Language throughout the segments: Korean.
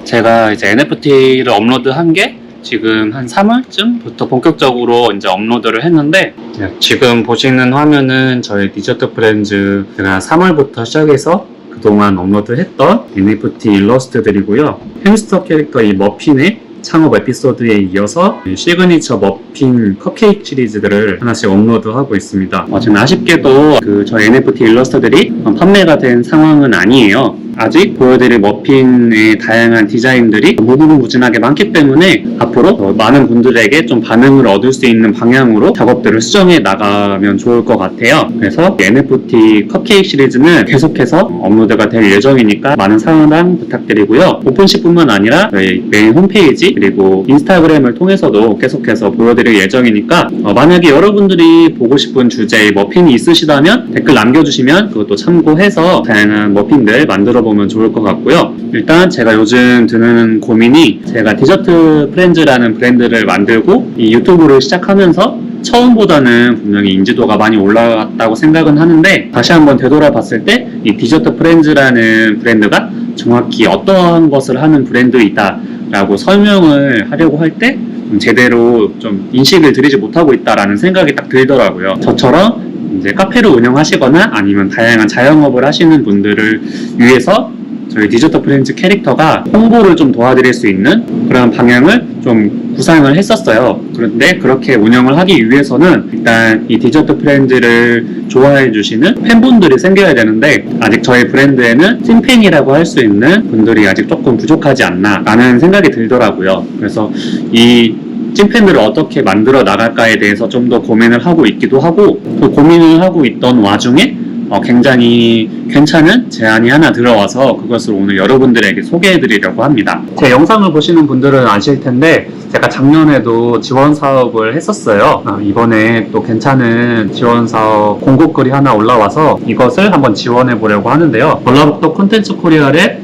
제가 이제 NFT를 업로드한 게 지금 한 3월쯤부터 본격적으로 이제 업로드를 했는데, 지금 보시는 화면은 저희 디저트 프렌즈 제가 3월부터 시작해서 그동안 업로드했던 NFT 일러스트들이고요. 햄스터 캐릭터 이 머핀의 창업 에피소드에 이어서 시그니처 머핀 컵케이크 시리즈들을 하나씩 업로드하고 있습니다. 지금 아쉽게도 저희 NFT 일러스트들이 판매가 된 상황은 아니에요. 아직 보여드릴 머핀의 다양한 디자인들이 무궁무진하게 많기 때문에 앞으로 더 많은 분들에게 좀 반응을 얻을 수 있는 방향으로 작업들을 수정해 나가면 좋을 것 같아요. 그래서 NFT 컵케이크 시리즈는 계속해서 업로드가 될 예정이니까 많은 사랑 부탁드리고요. 오픈시뿐만 아니라 저희 메인 홈페이지 그리고 인스타그램을 통해서도 계속해서 보여드릴 예정이니까 만약에 여러분들이 보고 싶은 주제의 머핀이 있으시다면 댓글 남겨주시면 그것도 참고해서 다양한 머핀들 만들어 보면 좋을 것 같고요. 일단 제가 요즘 드는 고민이, 제가 디저트 프렌즈라는 브랜드를 만들고 이 유튜브를 시작하면서 처음보다는 분명히 인지도가 많이 올라갔다고 생각은 하는데, 다시 한번 되돌아봤을 때 이 디저트 프렌즈라는 브랜드가 정확히 어떠한 것을 하는 브랜드이다 라고 설명을 하려고 할 때 제대로 좀 인식을 들이지 못하고 있다라는 생각이 딱 들더라고요. 저처럼 이제 카페를 운영하시거나 아니면 다양한 자영업을 하시는 분들을 위해서 저희 디저트 프렌즈 캐릭터가 홍보를 좀 도와드릴 수 있는 그런 방향을 좀 구상을 했었어요. 그런데 그렇게 운영을 하기 위해서는 일단 이 디저트 프렌즈를 좋아해 주시는 팬분들이 생겨야 되는데, 아직 저희 브랜드에는 찐팬이라고 할 수 있는 분들이 아직 조금 부족하지 않나 라는 생각이 들더라고요. 그래서 이 찐팬들을 어떻게 만들어 나갈까에 대해서 좀 더 고민을 하고 있기도 하고, 그 고민을 하고 있던 와중에 굉장히 괜찮은 제안이 하나 들어와서 그것을 오늘 여러분들에게 소개해 드리려고 합니다. 제 영상을 보시는 분들은 아실 텐데, 제가 작년에도 지원 사업을 했었어요. 이번에 또 괜찮은 지원 사업 공고글이 하나 올라와서 이것을 한번 지원해 보려고 하는데요. 전라북도 콘텐츠 코리아의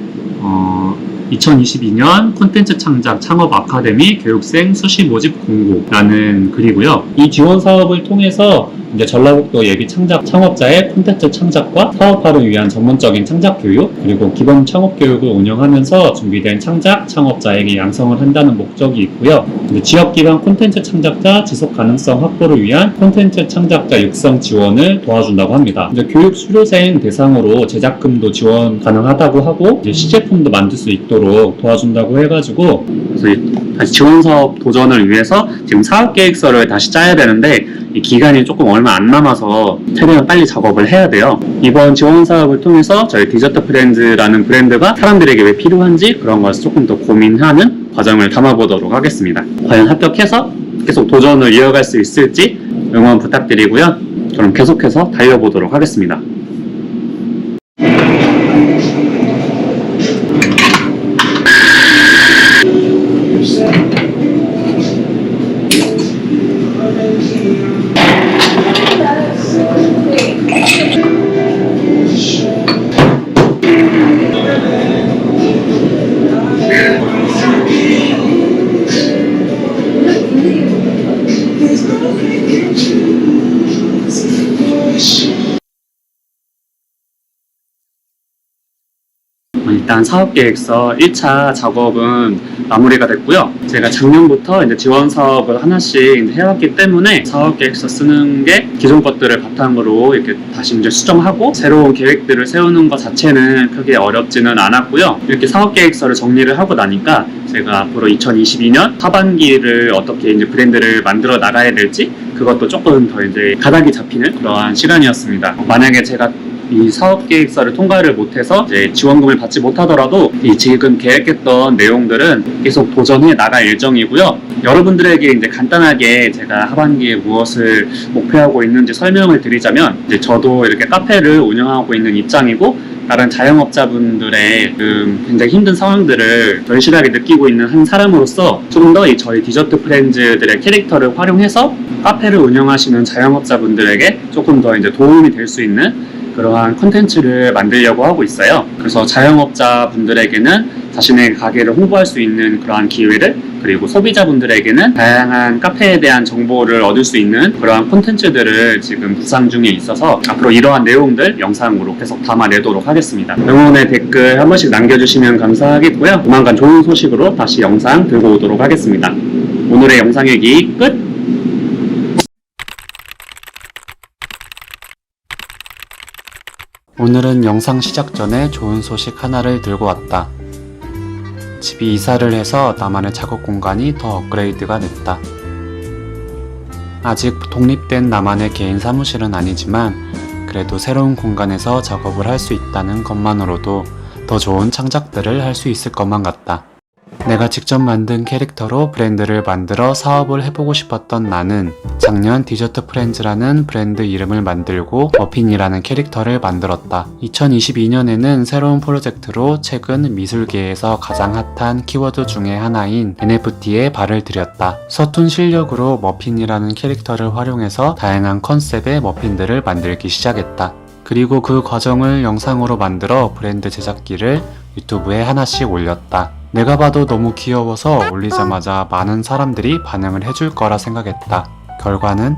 2022년 콘텐츠 창작 창업 아카데미 교육생 수시 모집 공고라는 글이고요. 이 지원 사업을 통해서 이제 전라북도 예비 창작 창업자의 콘텐츠 창작과 사업화를 위한 전문적인 창작 교육, 그리고 기본 창업 교육을 운영하면서 준비된 창작 창업자에게 양성을 한다는 목적이 있고요. 지역 기반 콘텐츠 창작자 지속 가능성 확보를 위한 콘텐츠 창작자 육성 지원을 도와준다고 합니다. 이제 교육 수료생 대상으로 제작금도 지원 가능하다고 하고, 이제 시제품도 만들 수 있도록 도와준다고 해가지고, 그래서 다시 지원 사업 도전을 위해서 지금 사업 계획서를 다시 짜야 되는데, 이 기간이 조금 얼마 안 남아서 최대한 빨리 작업을 해야 돼요. 이번 지원 사업을 통해서 저희 디저트 프렌즈라는 브랜드가 사람들에게 왜 필요한지 그런 것을 조금 더 고민하는 과정을 담아보도록 하겠습니다. 과연 합격해서 계속 도전을 이어갈 수 있을지 응원 부탁드리고요. 그럼 계속해서 달려보도록 하겠습니다. 일단 사업계획서 1차 작업은 마무리가 됐고요. 제가 작년부터 이제 지원 사업을 하나씩 이제 해왔기 때문에 사업계획서 쓰는 게 기존 것들을 바탕으로 이렇게 다시 이제 수정하고 새로운 계획들을 세우는 것 자체는 크게 어렵지는 않았고요. 이렇게 사업계획서를 정리를 하고 나니까 제가 앞으로 2022년 하반기를 어떻게 이제 브랜드를 만들어 나가야 될지 그것도 조금 더 이제 가닥이 잡히는 그러한 시간이었습니다. 만약에 제가 이 사업계획서를 통과를 못해서 이제 지원금을 받지 못하더라도 이 지금 계획했던 내용들은 계속 도전해 나갈 예정이고요. 여러분들에게 이제 간단하게 제가 하반기에 무엇을 목표하고 있는지 설명을 드리자면, 이제 저도 이렇게 카페를 운영하고 있는 입장이고 다른 자영업자분들의 굉장히 힘든 상황들을 절실하게 느끼고 있는 한 사람으로서 좀 더 저희 디저트 프렌즈들의 캐릭터를 활용해서 카페를 운영하시는 자영업자분들에게 조금 더 이제 도움이 될 수 있는 그러한 콘텐츠를 만들려고 하고 있어요. 그래서 자영업자 분들에게는 자신의 가게를 홍보할 수 있는 그러한 기회를, 그리고 소비자분들에게는 다양한 카페에 대한 정보를 얻을 수 있는 그러한 콘텐츠들을 지금 구상 중에 있어서 앞으로 이러한 내용들 영상으로 계속 담아내도록 하겠습니다. 응원의 댓글 한 번씩 남겨주시면 감사하겠고요. 조만간 좋은 소식으로 다시 영상 들고 오도록 하겠습니다. 오늘의 영상 얘기 끝! 오늘은 영상 시작 전에 좋은 소식 하나를 들고 왔다. 집이 이사를 해서 나만의 작업 공간이 더 업그레이드가 됐다. 아직 독립된 나만의 개인 사무실은 아니지만 그래도 새로운 공간에서 작업을 할 수 있다는 것만으로도 더 좋은 창작들을 할 수 있을 것만 같다. 내가 직접 만든 캐릭터로 브랜드를 만들어 사업을 해보고 싶었던 나는 작년 디저트 프렌즈라는 브랜드 이름을 만들고 머핀이라는 캐릭터를 만들었다. 2022년에는 새로운 프로젝트로 최근 미술계에서 가장 핫한 키워드 중에 하나인 NFT에 발을 들였다. 서툰 실력으로 머핀이라는 캐릭터를 활용해서 다양한 컨셉의 머핀들을 만들기 시작했다. 그리고 그 과정을 영상으로 만들어 브랜드 제작기를 유튜브에 하나씩 올렸다. 내가 봐도 너무 귀여워서 올리자마자 많은 사람들이 반응을 해줄 거라 생각했다. 결과는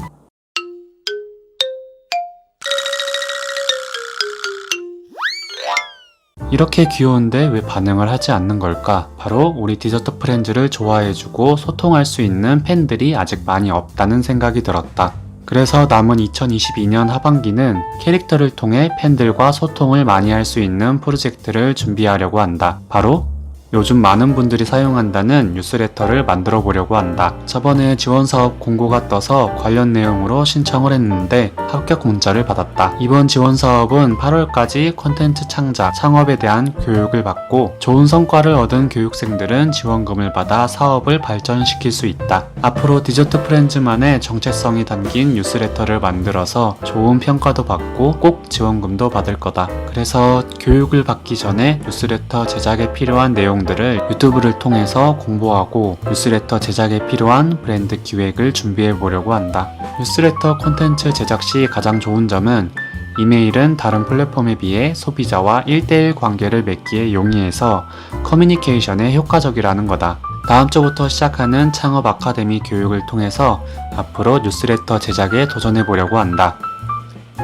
이렇게 귀여운데 왜 반응을 하지 않는 걸까? 바로 우리 디저트 프렌즈를 좋아해주고 소통할 수 있는 팬들이 아직 많이 없다는 생각이 들었다. 그래서 남은 2022년 하반기는 캐릭터를 통해 팬들과 소통을 많이 할 수 있는 프로젝트를 준비하려고 한다. 바로 요즘 많은 분들이 사용한다는 뉴스레터를 만들어 보려고 한다. 저번에 지원사업 공고가 떠서 관련 내용으로 신청을 했는데 합격 문자를 받았다. 이번 지원사업은 8월까지 콘텐츠 창작, 창업에 대한 교육을 받고 좋은 성과를 얻은 교육생들은 지원금을 받아 사업을 발전시킬 수 있다. 앞으로 디저트 프렌즈만의 정체성이 담긴 뉴스레터를 만들어서 좋은 평가도 받고 꼭 지원금도 받을 거다. 그래서 교육을 받기 전에 뉴스레터 제작에 필요한 내용들을 유튜브를 통해서 공부하고 뉴스레터 제작에 필요한 브랜드 기획을 준비해 보려고 한다. 뉴스레터 콘텐츠 제작 시 가장 좋은 점은 이메일은 다른 플랫폼에 비해 소비자와 1대1 관계를 맺기에 용이해서 커뮤니케이션에 효과적이라는 거다. 다음 주부터 시작하는 창업 아카데미 교육을 통해서 앞으로 뉴스레터 제작에 도전해 보려고 한다.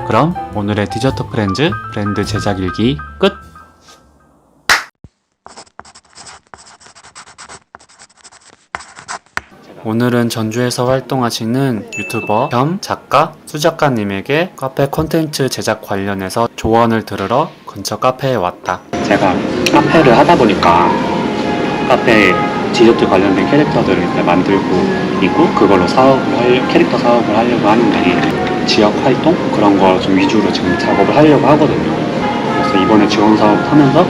그럼 오늘의 디저트 프렌즈 브랜드 제작 일기 끝! 오늘은 전주에서 활동하시는 유튜버 겸 작가 수작가님에게 카페 콘텐츠 제작 관련해서 조언을 들으러 근처 카페에 왔다. 제가 카페를 하다 보니까 카페에 디저트 관련된 캐릭터들을 이제 만들고 있고 그걸로 캐릭터 사업을 하려고 하는데 지역 활동? 그런 거 좀 위주로 지금 작업을 하려고 하거든요. 그래서 이번에 지원 사업 하면서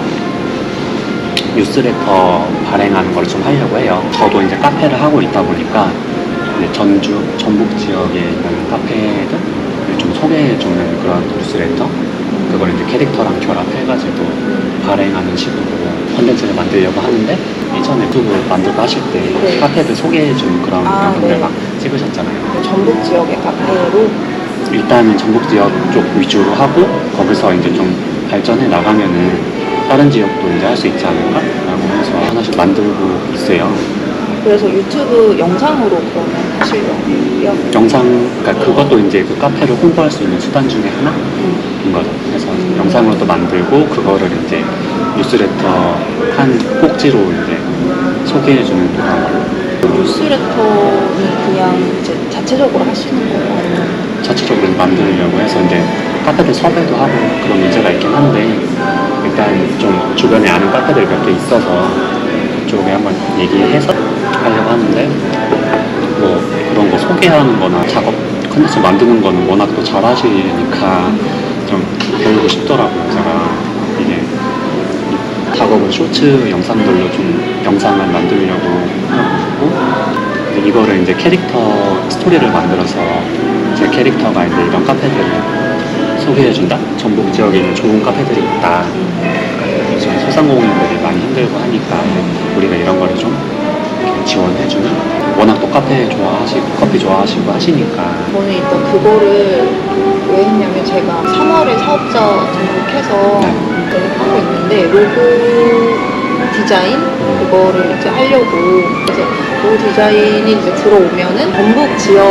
뉴스레터 발행하는 걸 좀 하려고 해요. 저도 이제 카페를 하고 있다 보니까 이제 전북 지역에 있는 카페들을 좀 소개해주는 그런 뉴스레터, 그걸 이제 캐릭터랑 결합해가지고 발행하는 식으로 콘텐츠를 만들려고 하는데 예전에 유튜브 만들고 하실 때 카페들 소개해주는 그런 영상들 막 찍으셨잖아요. 전북 지역의 카페로 일단은 전북 지역 쪽 위주로 하고 거기서 이제 좀 발전해 나가면은 다른 지역도 이제 할 수 있지 않을까? 라고 해서 하나씩 만들고 있어요. 그래서 유튜브 영상으로 그러면 하시려고요? 영상, 그러니까 그것도 이제 그 카페를 홍보할 수 있는 수단 중에 하나인 거죠. 그래서 영상으로도 만들고 그거를 이제 뉴스레터 한 꼭지로 이제 소개해주는 그런 걸로. 뉴스레터는 그냥 이제 자체적으로 하시는 거예요? 아니면 자체적으로 만들려고 해서 이제 카페들 섭외도 하고 그런 문제가 있긴 한데 일단 좀 주변에 아는 카페들 몇 개 있어서 그쪽에 한번 얘기해서 하려고 하는데 뭐 그런 거 소개하는 거나 작업 컨텐츠 만드는 거는 워낙 또 잘 하시니까 좀 배우고 싶더라고요. 제가 이게 작업을 쇼츠 영상들로 좀 영상을 만들려고 하고 이거를 이제 캐릭터 스토리를 만들어서 제 캐릭터가 이제 이런 카페들을 소개해준다? 전북 지역에 있는 좋은 카페들이 있다. 요즘 소상공인들이 많이 힘들고 하니까 우리가 이런 거를 좀 지원해주는, 워낙 또 카페 좋아하시고 커피 좋아하시고 하시니까. 저는 일단 그거를 왜 했냐면 제가 3월에 사업자 등록해서 하고 있는데 로고 디자인 그거를 이제 하려고. 그래서 그 디자인이 이제 들어오면은 전북 지역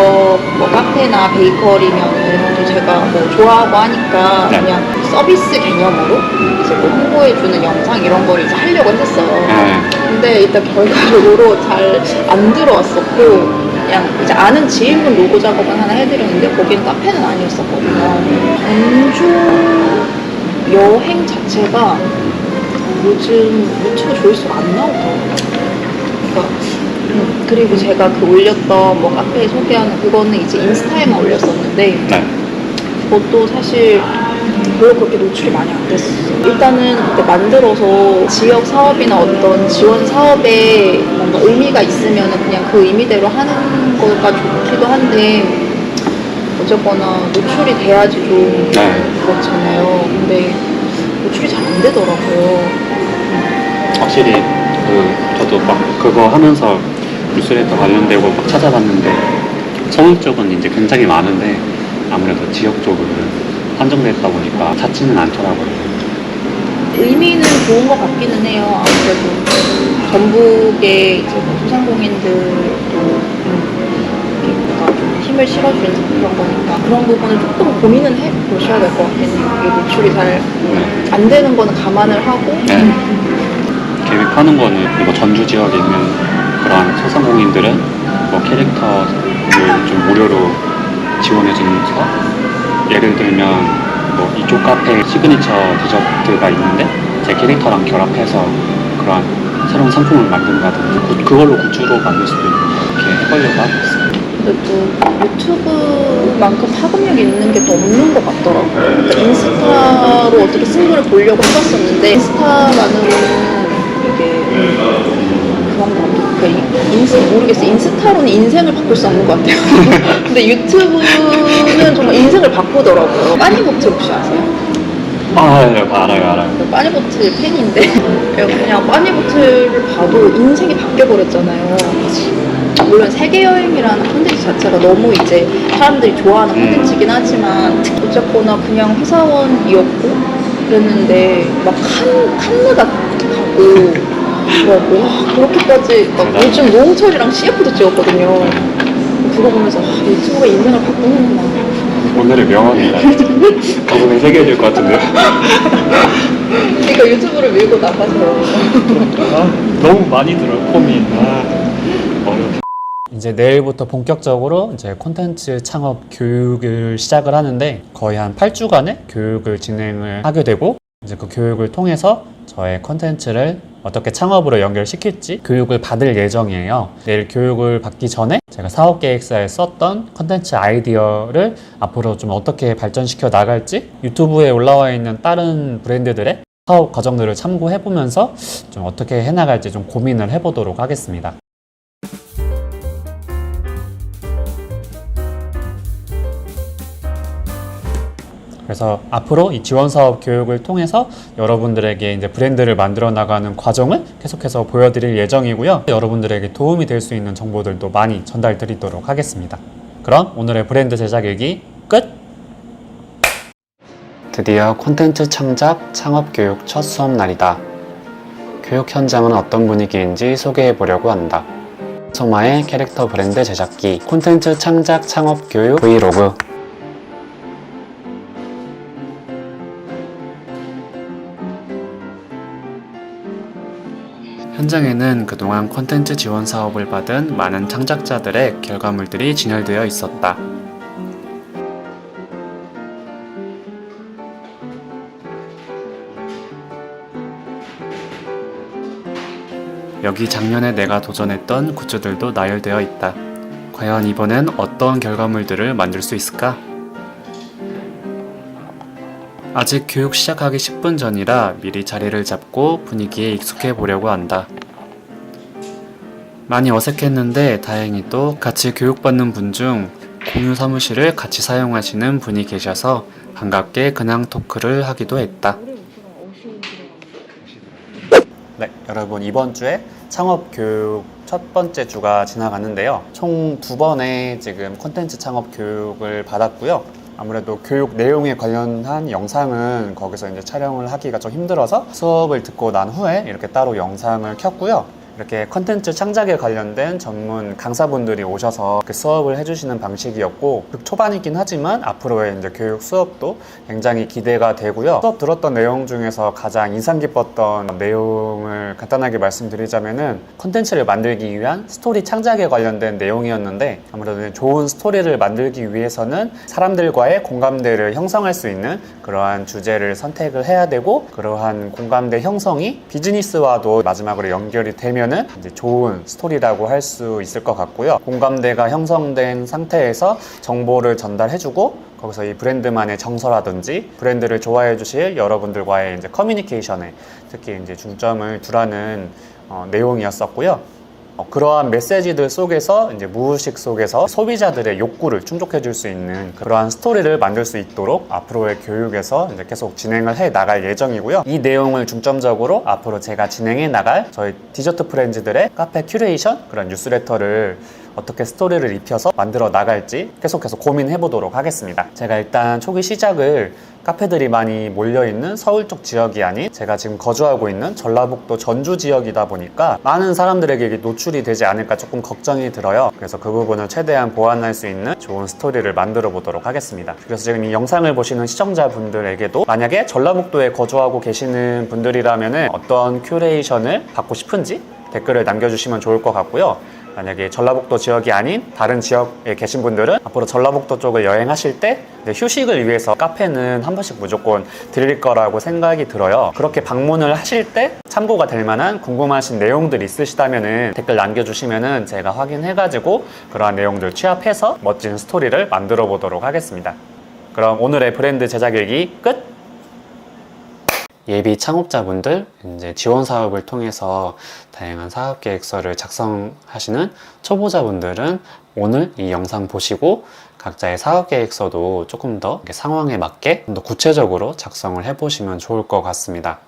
뭐 카페나 베이커리면은 또 제가 뭐 좋아하고 하니까 네. 그냥 서비스 개념으로 이제 뭐 홍보해주는 영상 이런 걸 이제 하려고 했었어요. 근데 일단 결과적으로 잘 안 들어왔었고 그냥 이제 아는 지인분 로고 작업은 하나 해드렸는데 거기는 카페는 아니었었거든요. 전주 여행 자체가 요즘 유튜브 조회수가 안 나오더라고요. 그러니까 그리고 제가 그 올렸던 뭐 카페에 소개하는 그거는 이제 인스타에만 올렸었는데 네. 그것도 사실 별로 그렇게 노출이 많이 안 됐었어요. 일단은 그때 만들어서 지역 사업이나 어떤 지원 사업에 뭔가 의미가 있으면 그냥 그 의미대로 하는 거가 좋기도 한데 어쨌거나 노출이 돼야지 좀 그렇잖아요. 근데 노출이 잘 안 되더라고요. 확실히 저도 막 그거 하면서 뉴스레터 관련되고 막 찾아봤는데 서울 쪽은 이제 굉장히 많은데 아무래도 지역 쪽은 한정됐다 보니까 찾지는 않더라고요. 의미는 좋은 것 같기는 해요. 아무래도 전북의 이제 뭐 소상공인들도 이렇게 뭔가 좀 힘을 실어주는 그런 거니까 그런 부분을 조금 고민은 해보셔야 될 것 같긴 해요. 이게 노출이 잘 안 되는 거는 감안을 하고 계획하는 거는 뭐 전주 지역에 있는 그런 소상공인들은 뭐 캐릭터를 좀 무료로 지원해주면서 예를 들면 뭐 이쪽 카페에 시그니처 디저트가 있는데 제 캐릭터랑 결합해서 그런 새로운 상품을 만든다든지 그걸로 굿즈로 만들 수도 있는 이렇게 해보려고 하고 있어요. 근데 또 유튜브만큼 파급력이 있는 게 또 없는 것 같더라고요. 그러니까 인스타로 어떻게 승부를 보려고 해봤었는데 인스타만으로는 이게 그런 것 같아요. 그러니까 모르겠어요. 인스타로는 인생을 바꿀 수 없는 것 같아요. 근데 유튜브는 정말 인생을 바꾸더라고요. 빠니보트 혹시 아세요? 알아요. 빠니보트 팬인데 그냥 빠니보트를 봐도 인생이 바뀌어버렸잖아요. 물론 세계여행이라는 콘텐츠 자체가 너무 이제 사람들이 좋아하는 콘텐츠이긴 하지만 어쨌거나 그냥 회사원이었고 그랬는데 막 칸느가 가고 와 그렇게까지 막 요즘 노홍철이랑 CF도 찍었거든요. 그거 보면서 유튜브가 인생을 바꾸는구나. 오늘의 명언이다. 방송에 새겨질 것 같은데요? 그러니까 유튜브를 밀고 나가세요. 너무 많이 들어요, 폼이. 어려워. 이제 내일부터 본격적으로 이제 콘텐츠 창업 교육을 시작을 하는데 거의 한 8주간의 교육을 진행을 하게 되고 이제 그 교육을 통해서 저의 콘텐츠를 어떻게 창업으로 연결시킬지 교육을 받을 예정이에요. 내일 교육을 받기 전에 제가 사업계획서에 썼던 콘텐츠 아이디어를 앞으로 좀 어떻게 발전시켜 나갈지 유튜브에 올라와 있는 다른 브랜드들의 사업 과정들을 참고해보면서 좀 어떻게 해나갈지 좀 고민을 해보도록 하겠습니다. 그래서 앞으로 이 지원사업 교육을 통해서 여러분들에게 이제 브랜드를 만들어 나가는 과정을 계속해서 보여드릴 예정이고요. 여러분들에게 도움이 될 수 있는 정보들도 많이 전달 드리도록 하겠습니다. 그럼 오늘의 브랜드 제작 일기 끝! 드디어 콘텐츠 창작 창업 교육 첫 수업 날이다. 교육 현장은 어떤 분위기인지 소개해 보려고 한다. 소마의 캐릭터 브랜드 제작기 콘텐츠 창작 창업 교육 브이로그. 현장에는 그동안 콘텐츠 지원 사업을 받은 많은 창작자들의 결과물들이 진열되어 있었다. 여기 작년에 내가 도전했던 굿즈들도 나열되어 있다. 과연 이번엔 어떤 결과물들을 만들 수 있을까? 아직 교육 시작하기 10분 전이라 미리 자리를 잡고 분위기에 익숙해 보려고 한다. 많이 어색했는데 다행히 또 같이 교육받는 분 중 공유 사무실을 같이 사용하시는 분이 계셔서 반갑게 근황 토크를 하기도 했다. 네, 여러분 이번 주에 창업 교육 첫 번째 주가 지나갔는데요. 총 2번의 지금 콘텐츠 창업 교육을 받았고요. 아무래도 교육 내용에 관련한 영상은 거기서 이제 촬영을 하기가 좀 힘들어서 수업을 듣고 난 후에 이렇게 따로 영상을 켰고요. 이렇게 컨텐츠 창작에 관련된 전문 강사분들이 오셔서 그 수업을 해주시는 방식이었고, 초반이긴 하지만 앞으로의 이제 교육 수업도 굉장히 기대가 되고요. 수업 들었던 내용 중에서 가장 인상 깊었던 내용을 간단하게 말씀드리자면은, 컨텐츠를 만들기 위한 스토리 창작에 관련된 내용이었는데, 아무래도 좋은 스토리를 만들기 위해서는 사람들과의 공감대를 형성할 수 있는 그러한 주제를 선택을 해야 되고, 그러한 공감대 형성이 비즈니스와도 마지막으로 연결이 되면 이제 좋은 스토리라고 할 수 있을 것 같고요. 공감대가 형성된 상태에서 정보를 전달해주고, 거기서 이 브랜드만의 정서라든지 브랜드를 좋아해 주실 여러분들과의 이제 커뮤니케이션에 특히 이제 중점을 두라는 내용이었었고요. 그러한 메시지들 속에서 이제 무의식 속에서 소비자들의 욕구를 충족해 줄 수 있는 그러한 스토리를 만들 수 있도록 앞으로의 교육에서 이제 계속 진행을 해 나갈 예정이고요. 이 내용을 중점적으로 앞으로 제가 진행해 나갈 저희 디저트 프렌즈들의 카페 큐레이션 그런 뉴스레터를 어떻게 스토리를 입혀서 만들어 나갈지 계속해서 고민해 보도록 하겠습니다. 제가 일단 초기 시작을 카페들이 많이 몰려있는 서울 쪽 지역이 아닌 제가 지금 거주하고 있는 전라북도 전주 지역이다 보니까 많은 사람들에게 이게 노출이 되지 않을까 조금 걱정이 들어요. 그래서 그 부분을 최대한 보완할 수 있는 좋은 스토리를 만들어 보도록 하겠습니다. 그래서 지금 이 영상을 보시는 시청자분들에게도 만약에 전라북도에 거주하고 계시는 분들이라면 어떤 큐레이션을 받고 싶은지 댓글을 남겨주시면 좋을 것 같고요. 만약에 전라북도 지역이 아닌 다른 지역에 계신 분들은 앞으로 전라북도 쪽을 여행하실 때 휴식을 위해서 카페는 한 번씩 무조건 들릴 거라고 생각이 들어요. 그렇게 방문을 하실 때 참고가 될 만한 궁금하신 내용들 있으시다면 댓글 남겨주시면 제가 확인해가지고 그러한 내용들 취합해서 멋진 스토리를 만들어 보도록 하겠습니다. 그럼 오늘의 브랜드 제작일기 끝! 예비 창업자분들, 이제 지원 사업을 통해서 다양한 사업 계획서를 작성하시는 초보자분들은 오늘 이 영상 보시고 각자의 사업 계획서도 조금 더 상황에 맞게 좀 더 구체적으로 작성을 해보시면 좋을 것 같습니다.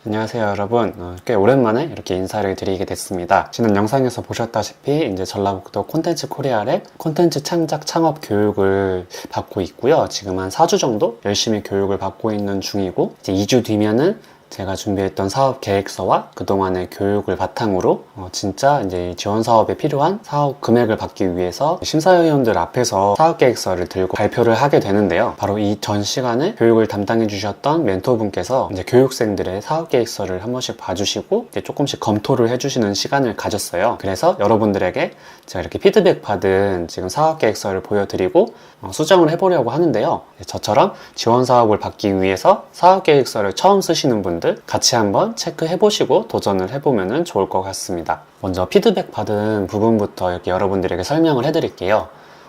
안녕하세요 여러분. 꽤 오랜만에 이렇게 인사를 드리게 됐습니다. 지난 영상에서 보셨다시피 이제 전라북도 콘텐츠 코리아랩 콘텐츠 창작 창업 교육을 받고 있고요. 지금 한 4주 정도 열심히 교육을 받고 있는 중이고, 이제 2주 뒤면은 제가 준비했던 사업 계획서와 그동안의 교육을 바탕으로 진짜 이제 지원 사업에 필요한 사업 금액을 받기 위해서 심사위원들 앞에서 사업 계획서를 들고 발표를 하게 되는데요. 바로 이 전 시간에 교육을 담당해 주셨던 멘토분께서 이제 교육생들의 사업 계획서를 한 번씩 봐주시고 이제 조금씩 검토를 해주시는 시간을 가졌어요. 그래서 여러분들에게 제가 이렇게 피드백 받은 지금 사업 계획서를 보여드리고 수정을 해보려고 하는데요. 저처럼 지원 사업을 받기 위해서 사업 계획서를 처음 쓰시는 분들 같이 한번 체크해 보시고 도전을 해보면 좋을 것 같습니다. 먼저 피드백 받은 부분부터 이렇게 여러분들에게 설명을 해드릴게요.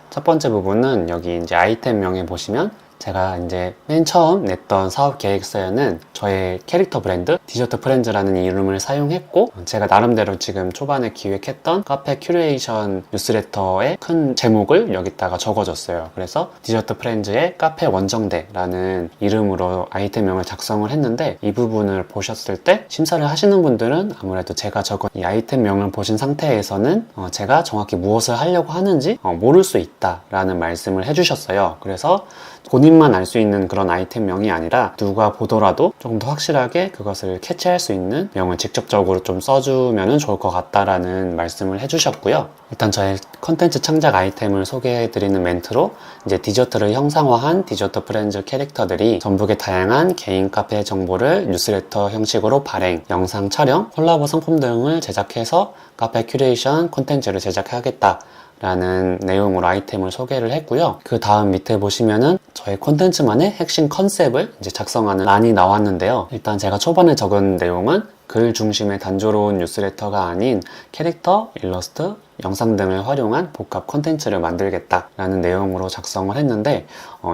첫 번째 부분은 여기 이제 아이템명에 보시면 제가 이제 맨 처음 냈던 사업 계획서에는 저의 캐릭터 브랜드 디저트 프렌즈라는 이름을 사용했고, 제가 나름대로 지금 초반에 기획했던 카페 큐레이션 뉴스레터의 큰 제목을 여기다가 적어줬어요. 그래서 디저트 프렌즈의 카페 원정대라는 이름으로 아이템명을 작성을 했는데, 이 부분을 보셨을 때 심사를 하시는 분들은 아무래도 제가 적은 이 아이템명을 보신 상태에서는 제가 정확히 무엇을 하려고 하는지 모를 수 있다라는 말씀을 해주셨어요. 그래서 본인만 알 수 있는 그런 아이템명이 아니라 누가 보더라도 조금 더 확실하게 그것을 캐치할 수 있는 명을 직접적으로 좀 써주면 좋을 것 같다라는 말씀을 해주셨고요. 일단 저의 컨텐츠 창작 아이템을 소개해드리는 멘트로 이제 디저트를 형상화한 디저트 프렌즈 캐릭터들이 전북의 다양한 개인 카페 정보를 뉴스레터 형식으로 발행, 영상 촬영, 콜라보 상품 등을 제작해서 카페 큐레이션 콘텐츠를 제작하겠다 라는 내용으로 아이템을 소개를 했고요. 그 다음 밑에 보시면은 저의 콘텐츠만의 핵심 컨셉을 이제 작성하는 란이 나왔는데요. 일단 제가 초반에 적은 내용은 글 중심의 단조로운 뉴스레터가 아닌 캐릭터, 일러스트, 영상 등을 활용한 복합 콘텐츠를 만들겠다라는 내용으로 작성을 했는데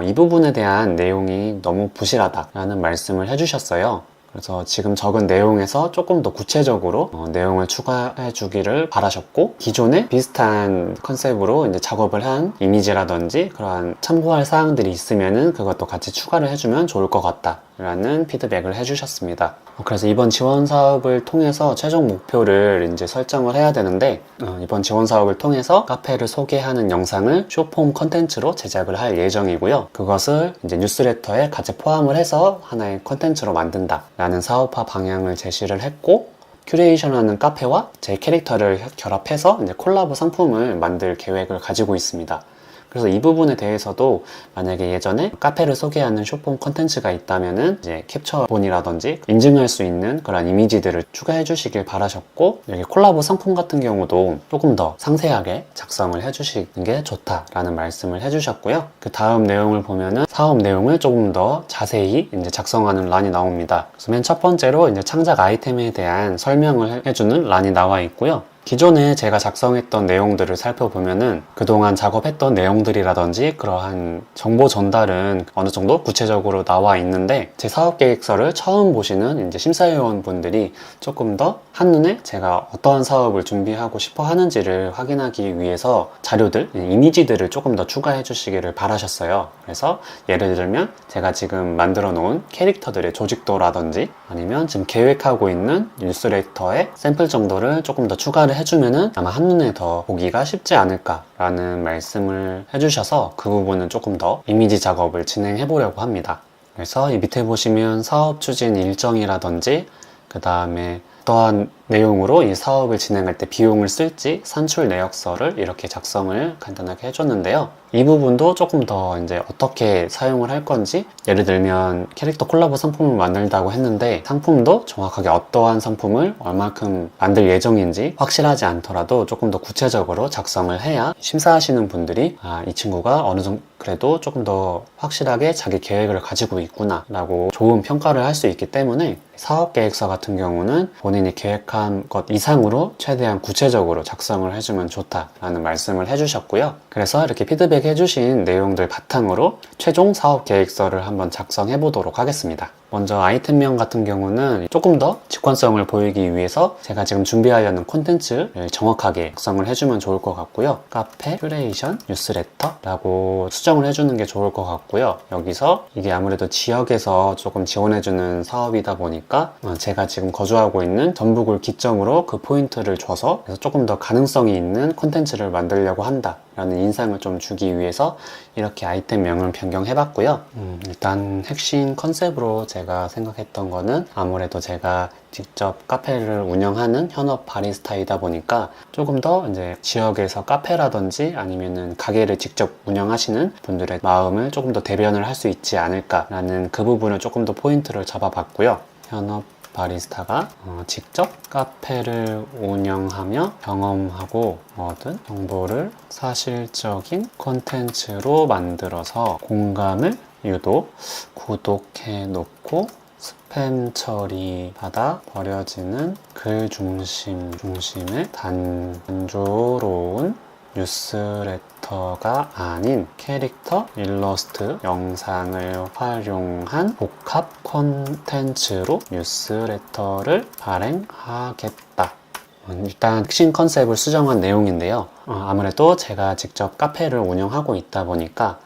이 부분에 대한 내용이 너무 부실하다라는 말씀을 해주셨어요. 그래서 지금 적은 내용에서 조금 더 구체적으로 내용을 추가해 주기를 바라셨고, 기존에 비슷한 컨셉으로 이제 작업을 한 이미지라든지 그러한 참고할 사항들이 있으면은 그것도 같이 추가를 해주면 좋을 것 같다 라는 피드백을 해주셨습니다. 그래서 이번 지원 사업을 통해서 최종 목표를 이제 설정을 해야 되는데, 이번 지원 사업을 통해서 카페를 소개하는 영상을 숏폼 컨텐츠로 제작을 할 예정이고요. 그것을 이제 뉴스레터에 같이 포함을 해서 하나의 컨텐츠로 만든다 라는 사업화 방향을 제시를 했고, 큐레이션하는 카페와 제 캐릭터를 결합해서 이제 콜라보 상품을 만들 계획을 가지고 있습니다. 그래서 이 부분에 대해서도 만약에 예전에 카페를 소개하는 숏폼 컨텐츠가 있다면은 이제 캡처본이라든지 인증할 수 있는 그런 이미지들을 추가해 주시길 바라셨고, 여기 콜라보 상품 같은 경우도 조금 더 상세하게 작성을 해 주시는 게 좋다라는 말씀을 해 주셨고요. 그 다음 내용을 보면은 사업 내용을 조금 더 자세히 이제 작성하는 란이 나옵니다. 그래서 맨 첫 번째로 이제 창작 아이템에 대한 설명을 해주는 란이 나와 있고요. 기존에 제가 작성했던 내용들을 살펴보면은 그동안 작업했던 내용들이라든지 그러한 정보 전달은 어느 정도 구체적으로 나와 있는데, 제 사업계획서를 처음 보시는 이제 심사위원분들이 조금 더 한눈에 제가 어떠한 사업을 준비하고 싶어 하는지를 확인하기 위해서 자료들, 이미지들을 조금 더 추가해 주시기를 바라셨어요. 그래서 예를 들면 제가 지금 만들어 놓은 캐릭터들의 조직도라든지 아니면 지금 계획하고 있는 뉴스레터의 샘플 정도를 조금 더 추가를 해주면은 아마 한눈에 더 보기가 쉽지 않을까라는 말씀을 해주셔서 그 부분은 조금 더 이미지 작업을 진행해 보려고 합니다. 그래서 이 밑에 보시면 사업 추진 일정이라든지 그 다음에 어떠한 내용으로 이 사업을 진행할 때 비용을 쓸지 산출 내역서를 이렇게 작성을 간단하게 해줬는데요. 이 부분도 조금 더 이제 어떻게 사용을 할 건지, 예를 들면 캐릭터 콜라보 상품을 만들다고 했는데 상품도 정확하게 어떠한 상품을 얼마큼 만들 예정인지 확실하지 않더라도 조금 더 구체적으로 작성을 해야 심사하시는 분들이 이 친구가 어느 정도 그래도 조금 더 확실하게 자기 계획을 가지고 있구나 라고 좋은 평가를 할 수 있기 때문에, 사업계획서 같은 경우는 본인이 계획한 것 이상으로 최대한 구체적으로 작성을 해주면 좋다라는 말씀을 해주셨고요. 그래서 이렇게 피드백 해주신 내용들 바탕으로 최종 사업계획서를 한번 작성해 보도록 하겠습니다. 먼저 아이템명 같은 경우는 조금 더 직관성을 보이기 위해서 제가 지금 준비하려는 콘텐츠를 정확하게 작성을 해주면 좋을 것 같고요. 카페, 큐레이션, 뉴스레터라고 수정을 해주는 게 좋을 것 같고요. 여기서 이게 아무래도 지역에서 조금 지원해주는 사업이다 보니까 제가 지금 거주하고 있는 전북을 기점으로 그 포인트를 줘서 그래서 조금 더 가능성이 있는 콘텐츠를 만들려고 한다 라는 인상을 좀 주기 위해서 이렇게 아이템명을 변경해봤고요. 일단 핵심 컨셉으로 제가 생각했던 거는 아무래도 제가 직접 카페를 운영하는 현업 바리스타이다 보니까 조금 더 이제 지역에서 카페라든지 아니면은 가게를 직접 운영하시는 분들의 마음을 조금 더 대변을 할 수 있지 않을까라는 그 부분을 조금 더 포인트를 잡아봤고요. 현업 바리스타가 직접 카페를 운영하며 경험하고 얻은 정보를 사실적인 콘텐츠로 만들어서 공감을 유도, 구독해 놓고 스팸 처리받아 버려지는 글 중심의 단조로운 뉴스레터가 아닌 캐릭터, 일러스트, 영상을 활용한 복합 콘텐츠로 뉴스레터를 발행하겠다. 일단 핵심 컨셉을 수정한 내용인데요. 아무래도 제가 직접 카페를 운영하고 있다 보니까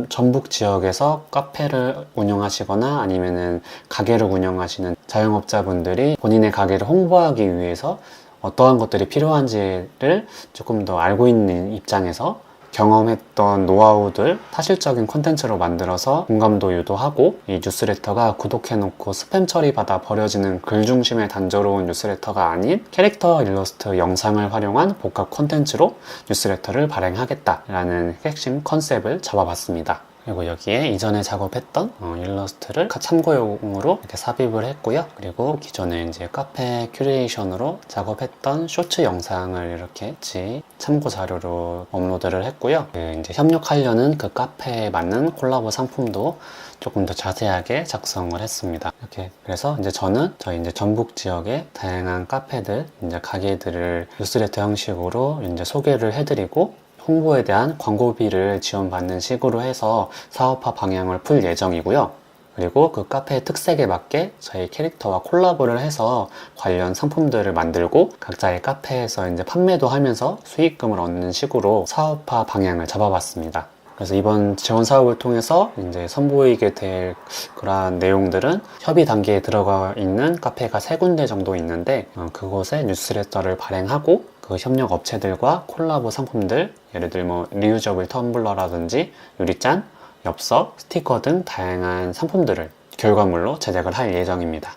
전북 지역에서 카페를 운영하시거나 아니면은 가게를 운영하시는 자영업자분들이 본인의 가게를 홍보하기 위해서 어떠한 것들이 필요한지를 조금 더 알고 있는 입장에서 경험했던 노하우들 사실적인 콘텐츠로 만들어서 공감도 유도하고, 이 뉴스레터가 구독해놓고 스팸 처리받아 버려지는 글 중심의 단조로운 뉴스레터가 아닌 캐릭터, 일러스트, 영상을 활용한 복합 콘텐츠로 뉴스레터를 발행하겠다라는 핵심 컨셉을 잡아봤습니다. 그리고 여기에 이전에 작업했던 일러스트를 참고용으로 이렇게 삽입을 했고요. 그리고 기존에 이제 카페 큐레이션으로 작업했던 쇼츠 영상을 이렇게 같이 참고 자료로 업로드를 했고요. 이제 협력하려는 그 카페에 맞는 콜라보 상품도 조금 더 자세하게 작성을 했습니다. 이렇게 그래서 이제 저는 저희 이제 전북 지역의 다양한 카페들, 이제 가게들을 뉴스레터 형식으로 이제 소개를 해드리고, 홍보에 대한 광고비를 지원받는 식으로 해서 사업화 방향을 풀 예정이고요. 그리고 그 카페의 특색에 맞게 저희 캐릭터와 콜라보를 해서 관련 상품들을 만들고 각자의 카페에서 이제 판매도 하면서 수익금을 얻는 식으로 사업화 방향을 잡아봤습니다. 그래서 이번 지원 사업을 통해서 이제 선보이게 될 그러한 내용들은 협의 단계에 들어가 있는 카페가 3군데 정도 있는데 그곳에 뉴스레터를 발행하고 그 협력 업체들과 콜라보 상품들, 예를 들면 뭐 리유저블 텀블러라든지 유리잔, 엽서, 스티커 등 다양한 상품들을 결과물로 제작을 할 예정입니다.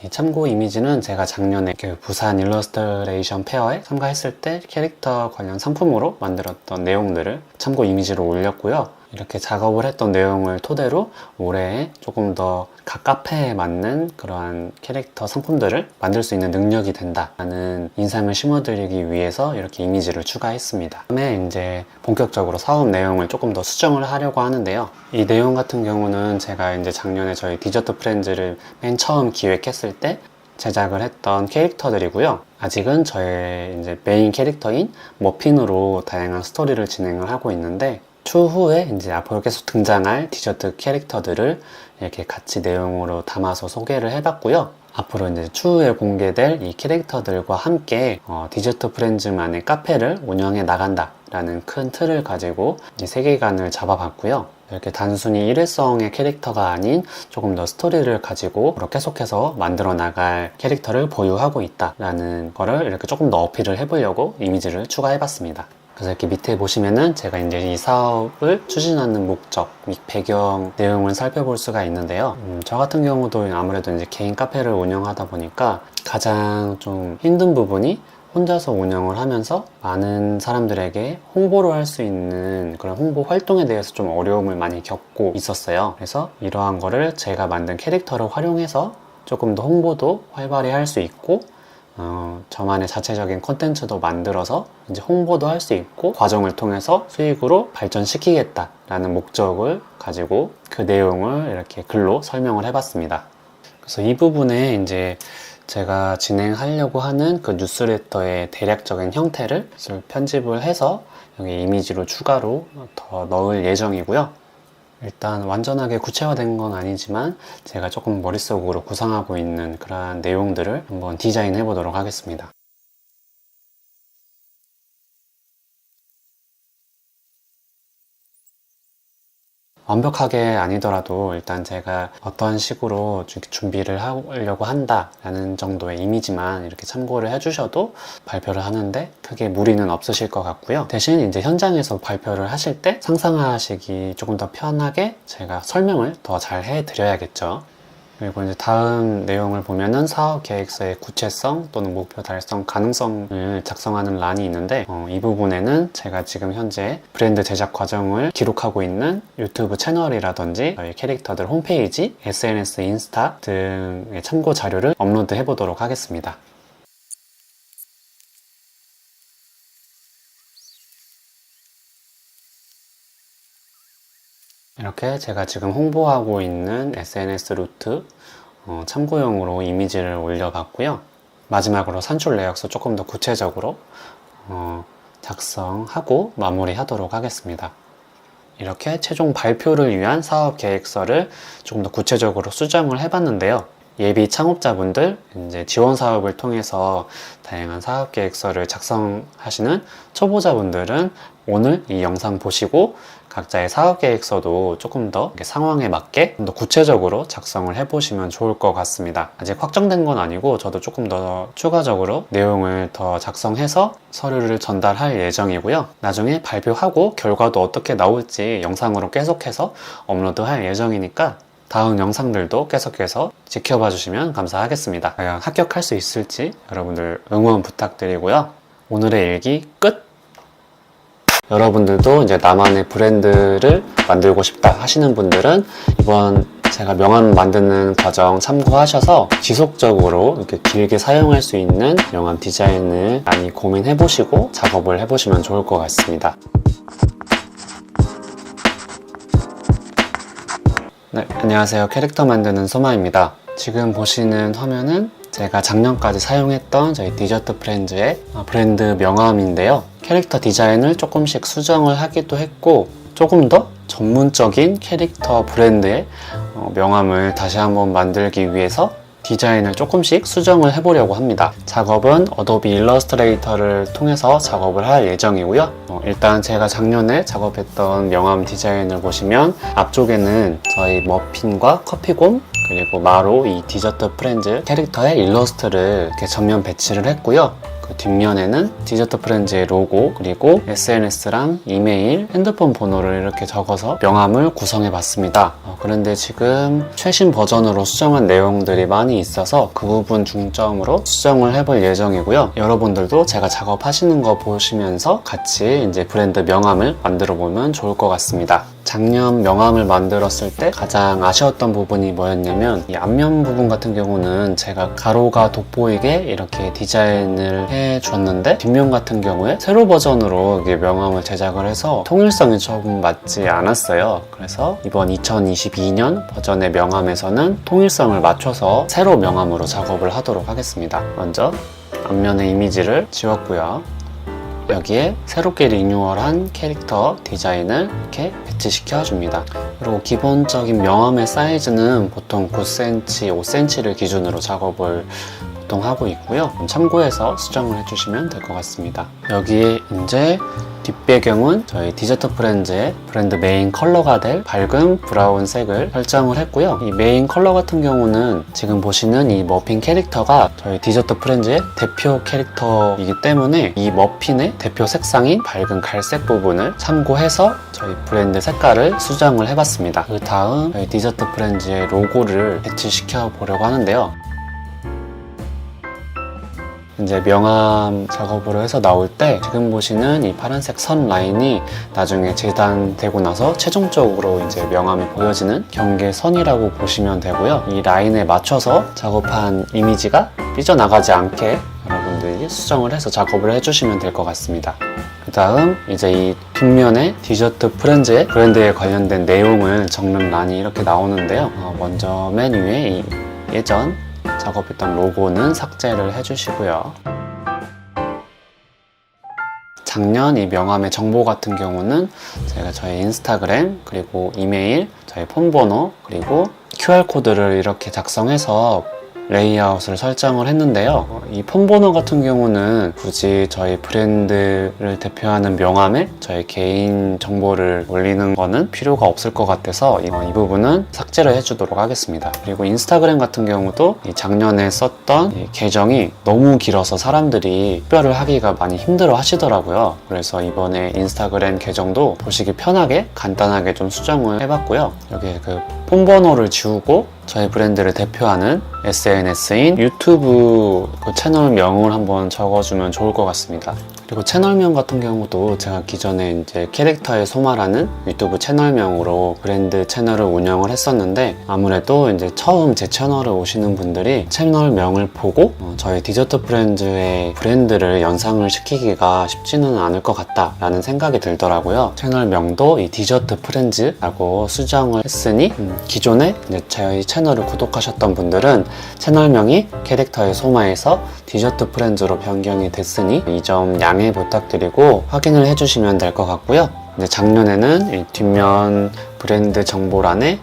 이 참고 이미지는 제가 작년에 그 부산 일러스트레이션 페어에 참가했을 때 캐릭터 관련 상품으로 만들었던 내용들을 참고 이미지로 올렸고요. 이렇게 작업을 했던 내용을 토대로 올해 조금 더 각 카페에 맞는 그러한 캐릭터 상품들을 만들 수 있는 능력이 된다라는 인상을 심어드리기 위해서 이렇게 이미지를 추가했습니다. 다음에 이제 본격적으로 사업 내용을 조금 더 수정을 하려고 하는데요. 이 내용 같은 경우는 제가 이제 작년에 저희 디저트 프렌즈를 맨 처음 기획했을 때 제작을 했던 캐릭터들이고요. 아직은 저의 이제 메인 캐릭터인 머핀으로 다양한 스토리를 진행을 하고 있는데 추후에 이제 앞으로 계속 등장할 디저트 캐릭터들을 이렇게 같이 내용으로 담아서 소개를 해봤고요. 앞으로 이제 추후에 공개될 이 캐릭터들과 함께 디저트 프렌즈만의 카페를 운영해 나간다라는 큰 틀을 가지고 이 세계관을 잡아봤고요. 이렇게 단순히 일회성의 캐릭터가 아닌 조금 더 스토리를 가지고 계속해서 만들어 나갈 캐릭터를 보유하고 있다라는 거를 이렇게 조금 더 어필을 해보려고 이미지를 추가해봤습니다. 그래서 이렇게 밑에 보시면은 제가 이제 이 사업을 추진하는 목적, 및 배경 내용을 살펴볼 수가 있는데요. 저 같은 경우도 아무래도 이제 개인 카페를 운영하다 보니까 가장 좀 힘든 부분이 혼자서 운영을 하면서 많은 사람들에게 홍보를 할 수 있는 그런 홍보 활동에 대해서 좀 어려움을 많이 겪고 있었어요. 그래서 이러한 거를 제가 만든 캐릭터를 활용해서 조금 더 홍보도 활발히 할 수 있고 저만의 자체적인 콘텐츠도 만들어서 이제 홍보도 할 수 있고 과정을 통해서 수익으로 발전시키겠다라는 목적을 가지고 그 내용을 이렇게 글로 설명을 해봤습니다. 그래서 이 부분에 이제 제가 진행하려고 하는 그 뉴스레터의 대략적인 형태를 편집을 해서 여기 이미지로 추가로 더 넣을 예정이고요. 일단 완전하게 구체화된 건 아니지만 제가 조금 머릿속으로 구상하고 있는 그러한 내용들을 한번 디자인해 보도록 하겠습니다. 완벽하게 아니더라도 일단 제가 어떤 식으로 준비를 하려고 한다라는 정도의 이미지만 이렇게 참고를 해주셔도 발표를 하는데 크게 무리는 없으실 것 같고요. 대신 이제 현장에서 발표를 하실 때 상상하시기 조금 더 편하게 제가 설명을 더 잘 해드려야겠죠. 그리고 이제 다음 내용을 보면은 사업 계획서의 구체성 또는 목표 달성 가능성을 작성하는 란이 있는데 이 부분에는 제가 지금 현재 브랜드 제작 과정을 기록하고 있는 유튜브 채널이라든지 저희 캐릭터들 홈페이지, SNS, 인스타 등의 참고 자료를 업로드 해보도록 하겠습니다. 이렇게 제가 지금 홍보하고 있는 SNS 루트 참고용으로 이미지를 올려봤고요. 마지막으로 산출 내역서 조금 더 구체적으로 작성하고 마무리하도록 하겠습니다. 이렇게 최종 발표를 위한 사업 계획서를 조금 더 구체적으로 수정을 해봤는데요. 예비 창업자분들, 이제 지원 사업을 통해서 다양한 사업 계획서를 작성하시는 초보자분들은 오늘 이 영상 보시고 각자의 사업 계획서도 조금 더 상황에 맞게 좀 더 구체적으로 작성을 해보시면 좋을 것 같습니다. 아직 확정된 건 아니고 저도 조금 더 추가적으로 내용을 더 작성해서 서류를 전달할 예정이고요. 나중에 발표하고 결과도 어떻게 나올지 영상으로 계속해서 업로드할 예정이니까 다음 영상들도 계속해서 지켜봐 주시면 감사하겠습니다. 과연 합격할 수 있을지 여러분들 응원 부탁드리고요. 오늘의 일기 끝! 여러분들도 이제 나만의 브랜드를 만들고 싶다 하시는 분들은 이번 제가 명함 만드는 과정 참고하셔서 지속적으로 이렇게 길게 사용할 수 있는 명함 디자인을 많이 고민해 보시고 작업을 해 보시면 좋을 것 같습니다. 네, 안녕하세요. 캐릭터 만드는 소마입니다. 지금 보시는 화면은 제가 작년까지 사용했던 저희 디저트 프렌즈의 브랜드 명함인데요. 캐릭터 디자인을 조금씩 수정을 하기도 했고 조금 더 전문적인 캐릭터 브랜드의 명함을 다시 한번 만들기 위해서 디자인을 조금씩 수정을 해보려고 합니다. 작업은 어도비 일러스트레이터를 통해서 작업을 할 예정이고요. 일단 제가 작년에 작업했던 명함 디자인을 보시면 앞쪽에는 저희 머핀과 커피곰 그리고 마로 이 디저트 프렌즈 캐릭터의 일러스트를 이렇게 전면 배치를 했고요. 그 뒷면에는 디저트 프렌즈의 로고 그리고 SNS랑 이메일, 핸드폰 번호를 이렇게 적어서 명함을 구성해 봤습니다. 그런데 지금 최신 버전으로 수정한 내용들이 많이 있어서 그 부분 중점으로 수정을 해볼 예정이고요. 여러분들도 제가 작업하시는 거 보시면서 같이 이제 브랜드 명함을 만들어 보면 좋을 것 같습니다. 작년 명함을 만들었을 때 가장 아쉬웠던 부분이 뭐였냐면 이 앞면 부분 같은 경우는 제가 가로가 돋보이게 이렇게 디자인을 해줬는데 뒷면 같은 경우에 새로 버전으로 이게 명함을 제작을 해서 통일성이 조금 맞지 않았어요. 그래서 이번 2022년 버전의 명함에서는 통일성을 맞춰서 새로 명함으로 작업을 하도록 하겠습니다. 먼저 앞면의 이미지를 지웠고요. 여기에 새롭게 리뉴얼한 캐릭터 디자인을 이렇게 배치시켜 줍니다. 그리고 기본적인 명함의 사이즈는 보통 9cm, 5cm를 기준으로 작업을 보통 하고 있고요. 참고해서 수정을 해주시면 될 것 같습니다. 여기에 이제 뒷배경은 저희 디저트 프렌즈의 브랜드 메인 컬러가 될 밝은 브라운색을 설정을 했고요. 이 메인 컬러 같은 경우는 지금 보시는 이 머핀 캐릭터가 저희 디저트 프렌즈의 대표 캐릭터이기 때문에 이 머핀의 대표 색상인 밝은 갈색 부분을 참고해서 저희 브랜드 색깔을 수정을 해봤습니다. 그 다음 저희 디저트 프렌즈의 로고를 배치시켜 보려고 하는데요. 이제 명함 작업으로 해서 나올 때 지금 보시는 이 파란색 선 라인이 나중에 재단되고 나서 최종적으로 이제 명함이 보여지는 경계선이라고 보시면 되고요. 이 라인에 맞춰서 작업한 이미지가 삐져나가지 않게 여러분들이 수정을 해서 작업을 해주시면 될 것 같습니다. 그 다음 이제 이 뒷면에 디저트 프렌즈의 브랜드에 관련된 내용을 적는 란이 이렇게 나오는데요. 먼저 맨 위에 이 예전 작업했던 로고는 삭제를 해주시고요. 작년 이 명함의 정보 같은 경우는 제가 저희 인스타그램 그리고 이메일, 저희 폰번호 그리고 QR코드를 이렇게 작성해서 레이아웃을 설정을 했는데요. 이 폰번호 같은 경우는 굳이 저희 브랜드를 대표하는 명함에 저희 개인 정보를 올리는 거는 필요가 없을 것 같아서 이 부분은 삭제를 해주도록 하겠습니다. 그리고 인스타그램 같은 경우도 작년에 썼던 이 계정이 너무 길어서 사람들이 특별을 하기가 많이 힘들어 하시더라고요. 그래서 이번에 인스타그램 계정도 보시기 편하게 간단하게 좀 수정을 해봤고요. 여기 그 폰번호를 지우고 저희 브랜드를 대표하는 SNS인 유튜브 그 채널명을 한번 적어주면 좋을 것 같습니다. 그리고 채널명 같은 경우도 제가 기존에 이제 캐릭터의 소마라는 유튜브 채널명으로 브랜드 채널을 운영을 했었는데 아무래도 이제 처음 제 채널을 오시는 분들이 채널명을 보고 저희 디저트 프렌즈의 브랜드를 연상을 시키기가 쉽지는 않을 것 같다라는 생각이 들더라고요. 채널명도 이 디저트 프렌즈라고 수정을 했으니 기존에 이제 저희 채널을 구독하셨던 분들은 채널명이 캐릭터의 소마에서 디저트 프렌즈로 변경이 됐으니 이 점 양해 부탁드리고 확인을 해주시면 될 것 같고요. 이제 작년에는 이 뒷면 브랜드 정보란에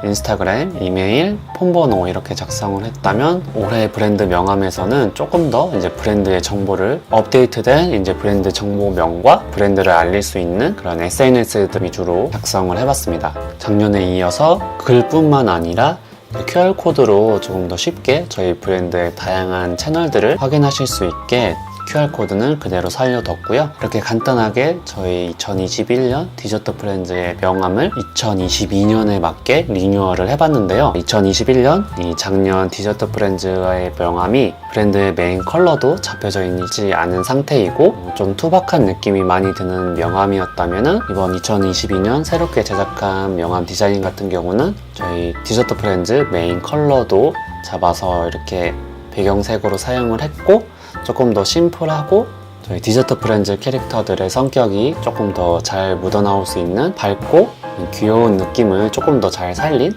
인스타그램, 이메일, 폰번호 이렇게 작성을 했다면 올해 브랜드 명함에서는 조금 더 이제 브랜드의 정보를 업데이트된 이제 브랜드 정보명과 브랜드를 알릴 수 있는 그런 SNS 위주로 작성을 해봤습니다. 작년에 이어서 글뿐만 아니라 QR코드로 조금 더 쉽게 저희 브랜드의 다양한 채널들을 확인하실 수 있게 QR코드는 그대로 살려뒀고요. 이렇게 간단하게 저희 2021년 디저트 프렌즈의 명함을 2022년에 맞게 리뉴얼을 해봤는데요. 2021년 이 작년 디저트 프렌즈의 명함이 브랜드의 메인 컬러도 잡혀져 있지 않은 상태이고 좀 투박한 느낌이 많이 드는 명함이었다면 이번 2022년 새롭게 제작한 명함 디자인 같은 경우는 저희 디저트 프렌즈 메인 컬러도 잡아서 이렇게 배경색으로 사용을 했고 조금 더 심플하고 저희 디저트 프렌즈 캐릭터들의 성격이 조금 더 잘 묻어나올 수 있는 밝고 귀여운 느낌을 조금 더 잘 살린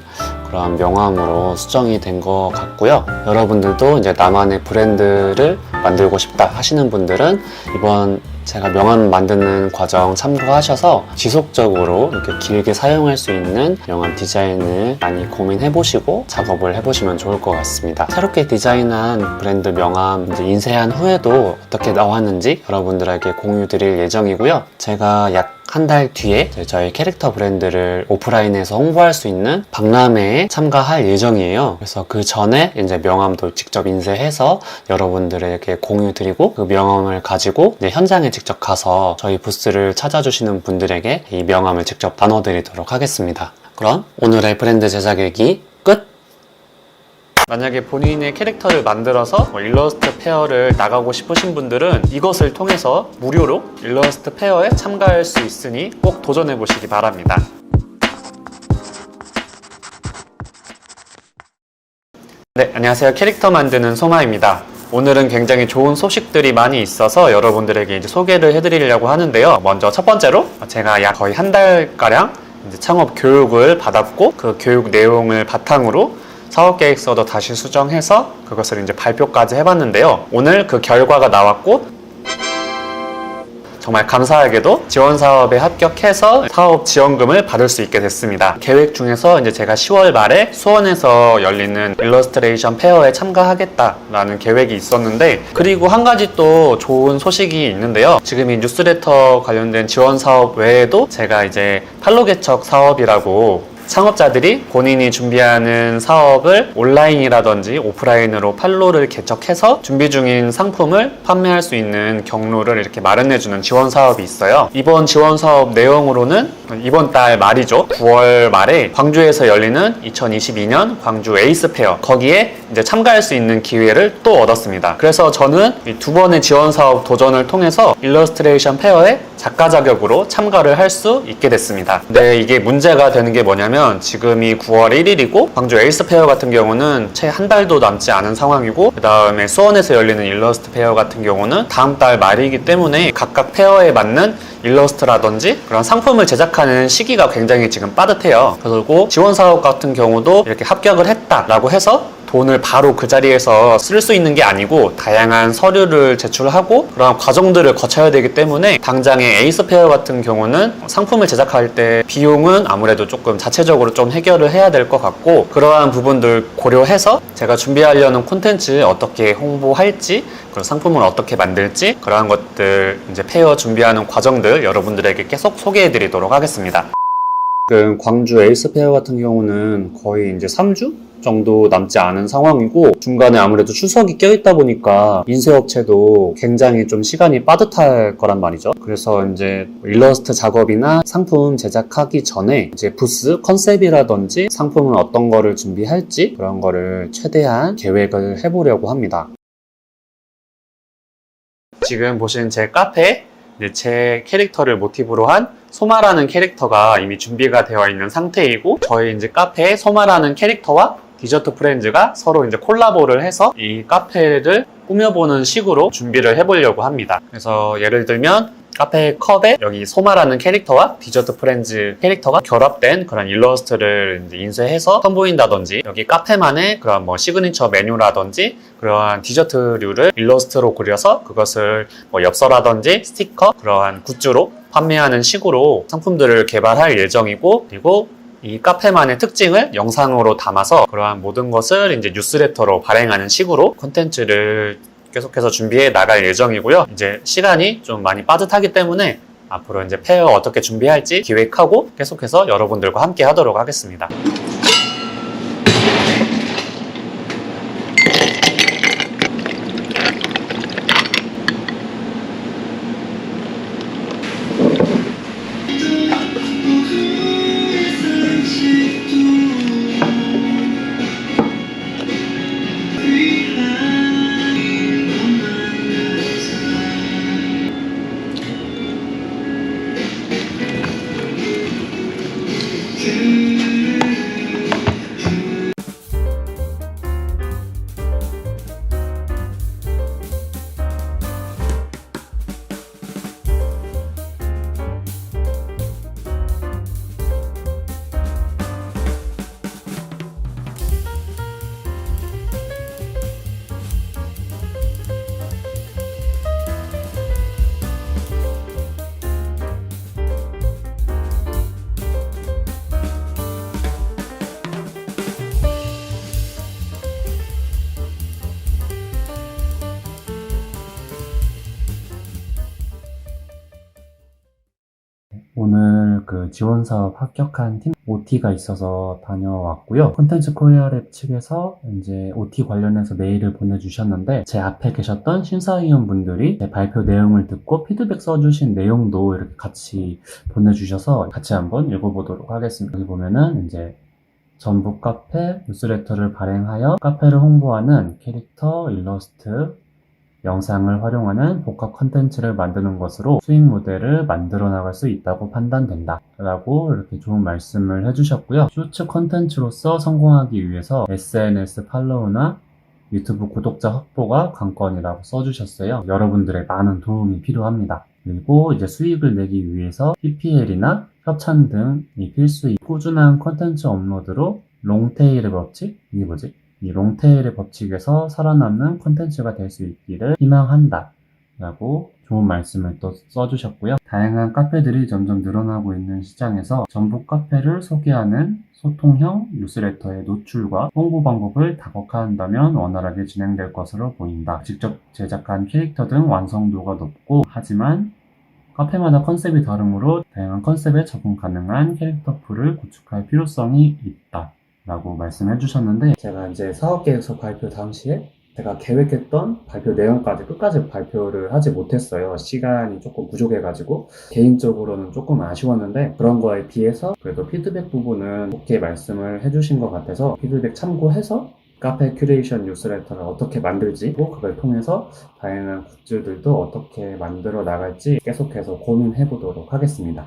그런 명함으로 수정이 된 것 같고요. 여러분들도 이제 나만의 브랜드를 만들고 싶다 하시는 분들은 이번 제가 명함 만드는 과정 참고하셔서 지속적으로 이렇게 길게 사용할 수 있는 명함 디자인을 많이 고민해보시고 작업을 해보시면 좋을 것 같습니다. 새롭게 디자인한 브랜드 명함 이제 인쇄한 후에도 어떻게 나왔는지 여러분들에게 공유 드릴 예정이고요. 제가 약 한 달 뒤에 저희 캐릭터 브랜드를 오프라인에서 홍보할 수 있는 박람회에 참가할 예정이에요. 그래서 그 전에 이제 명함도 직접 인쇄해서 여러분들에게 공유 드리고 그 명함을 가지고 이제 현장에 직접 가서 저희 부스를 찾아주시는 분들에게 이 명함을 직접 나눠드리도록 하겠습니다. 그럼 오늘의 브랜드 제작 일기 끝! 만약에 본인의 캐릭터를 만들어서 일러스트 페어를 나가고 싶으신 분들은 이것을 통해서 무료로 일러스트 페어에 참가할 수 있으니 꼭 도전해 보시기 바랍니다. 네, 안녕하세요. 캐릭터 만드는 소마입니다. 오늘은 굉장히 좋은 소식들이 많이 있어서 여러분들에게 이제 소개를 해드리려고 하는데요. 먼저 첫 번째로 제가 약 거의 한 달가량 이제 창업 교육을 받았고 그 교육 내용을 바탕으로 사업계획서도 다시 수정해서 그것을 이제 발표까지 해봤는데요. 오늘 그 결과가 나왔고 정말 감사하게도 지원 사업에 합격해서 사업 지원금을 받을 수 있게 됐습니다. 계획 중에서 이제 제가 10월 말에 수원에서 열리는 일러스트레이션 페어에 참가하겠다라는 계획이 있었는데, 그리고 한 가지 또 좋은 소식이 있는데요. 지금 이 뉴스레터 관련된 지원 사업 외에도 제가 이제 판로 개척 사업이라고 창업자들이 본인이 준비하는 사업을 온라인이라든지 오프라인으로 판로를 개척해서 준비 중인 상품을 판매할 수 있는 경로를 이렇게 마련해주는 지원 사업이 있어요. 이번 지원 사업 내용으로는 이번 달 말이죠. 9월 말에 광주에서 열리는 2022년 광주 에이스 페어, 거기에 이제 참가할 수 있는 기회를 또 얻었습니다. 그래서 저는 이 두 번의 지원 사업 도전을 통해서 일러스트레이션 페어에 작가 자격으로 참가를 할 수 있게 됐습니다. 근데 이게 문제가 되는 게 뭐냐면 지금이 9월 1일이고 광주 에이스 페어 같은 경우는 채 한 달도 남지 않은 상황이고, 그 다음에 수원에서 열리는 일러스트 페어 같은 경우는 다음 달 말이기 때문에 각각 페어에 맞는 일러스트라든지 그런 상품을 제작하는 시기가 굉장히 지금 빠듯해요. 그리고 지원 사업 같은 경우도 이렇게 합격을 했다라고 해서 돈을 바로 그 자리에서 쓸 수 있는 게 아니고 다양한 서류를 제출하고 그런 과정들을 거쳐야 되기 때문에 당장의 에이스 페어 같은 경우는 상품을 제작할 때 비용은 아무래도 조금 자체적으로 좀 해결을 해야 될 것 같고, 그러한 부분들 고려해서 제가 준비하려는 콘텐츠 어떻게 홍보할지, 그리고 상품을 어떻게 만들지, 그러한 것들 이제 페어 준비하는 과정들 여러분들에게 계속 소개해 드리도록 하겠습니다. 지금 광주 에이스 페어 같은 경우는 거의 이제 3주? 정도 남지 않은 상황이고, 중간에 아무래도 추석이 껴있다 보니까 인쇄업체도 굉장히 좀 시간이 빠듯할 거란 말이죠. 그래서 이제 일러스트 작업이나 상품 제작하기 전에 이제 부스 컨셉이라든지 상품은 어떤 거를 준비할지 그런 거를 최대한 계획을 해보려고 합니다. 지금 보신 제 카페에 제 캐릭터를 모티브로 한 소마라는 캐릭터가 이미 준비가 되어 있는 상태이고, 저희 이제 카페에 소마라는 캐릭터와 디저트 프렌즈가 서로 이제 콜라보를 해서 이 카페를 꾸며보는 식으로 준비를 해보려고 합니다. 그래서 예를 들면 카페 컵에 여기 소마라는 캐릭터와 디저트 프렌즈 캐릭터가 결합된 그런 일러스트를 이제 인쇄해서 선보인다든지, 여기 카페만의 그런 뭐 시그니처 메뉴라든지 그러한 디저트류를 일러스트로 그려서 그것을 뭐 엽서라든지 스티커, 그러한 굿즈로 판매하는 식으로 상품들을 개발할 예정이고, 그리고 이 카페만의 특징을 영상으로 담아서 그러한 모든 것을 이제 뉴스레터로 발행하는 식으로 콘텐츠를 계속해서 준비해 나갈 예정이고요. 이제 시간이 좀 많이 빠듯하기 때문에 앞으로 이제 페어 어떻게 준비할지 기획하고 계속해서 여러분들과 함께 하도록 하겠습니다. 오늘 그 지원 사업 합격한 팀 OT가 있어서 다녀왔고요. 콘텐츠 코리아랩 측에서 이제 OT 관련해서 메일을 보내주셨는데 제 앞에 계셨던 심사위원분들이 제 발표 내용을 듣고 피드백 써주신 내용도 이렇게 같이 보내주셔서 같이 한번 읽어보도록 하겠습니다. 여기 보면은 이제 전북 카페 뉴스레터를 발행하여 카페를 홍보하는 캐릭터, 일러스트, 영상을 활용하는 복합 컨텐츠를 만드는 것으로 수익 모델을 만들어 나갈 수 있다고 판단된다 라고 이렇게 좋은 말씀을 해주셨고요. 쇼츠 컨텐츠로서 성공하기 위해서 SNS 팔로우나 유튜브 구독자 확보가 관건이라고 써주셨어요. 여러분들의 많은 도움이 필요합니다. 그리고 이제 수익을 내기 위해서 PPL이나 협찬 등이 필수이고 꾸준한 컨텐츠 업로드로 롱테일의 법칙? 이게 뭐지? 이 롱테일의 법칙에서 살아남는 콘텐츠가 될 수 있기를 희망한다 라고 좋은 말씀을 또 써주셨고요. 다양한 카페들이 점점 늘어나고 있는 시장에서 전북 카페를 소개하는 소통형 뉴스레터의 노출과 홍보 방법을 다각화한다면 원활하게 진행될 것으로 보인다. 직접 제작한 캐릭터 등 완성도가 높고 하지만 카페마다 컨셉이 다르므로 다양한 컨셉에 적응 가능한 캐릭터 풀을 구축할 필요성이 있다 라고 말씀해 주셨는데 제가 이제 사업계획서 발표 당시에 제가 계획했던 발표 내용까지 끝까지 발표를 하지 못했어요. 시간이 조금 부족해가지고 개인적으로는 조금 아쉬웠는데 그런 거에 비해서 그래도 피드백 부분은 좋게 말씀을 해주신 것 같아서 피드백 참고해서 카페 큐레이션 뉴스레터를 어떻게 만들지 그걸 통해서 다양한 굿즈들도 어떻게 만들어 나갈지 계속해서 고민해 보도록 하겠습니다.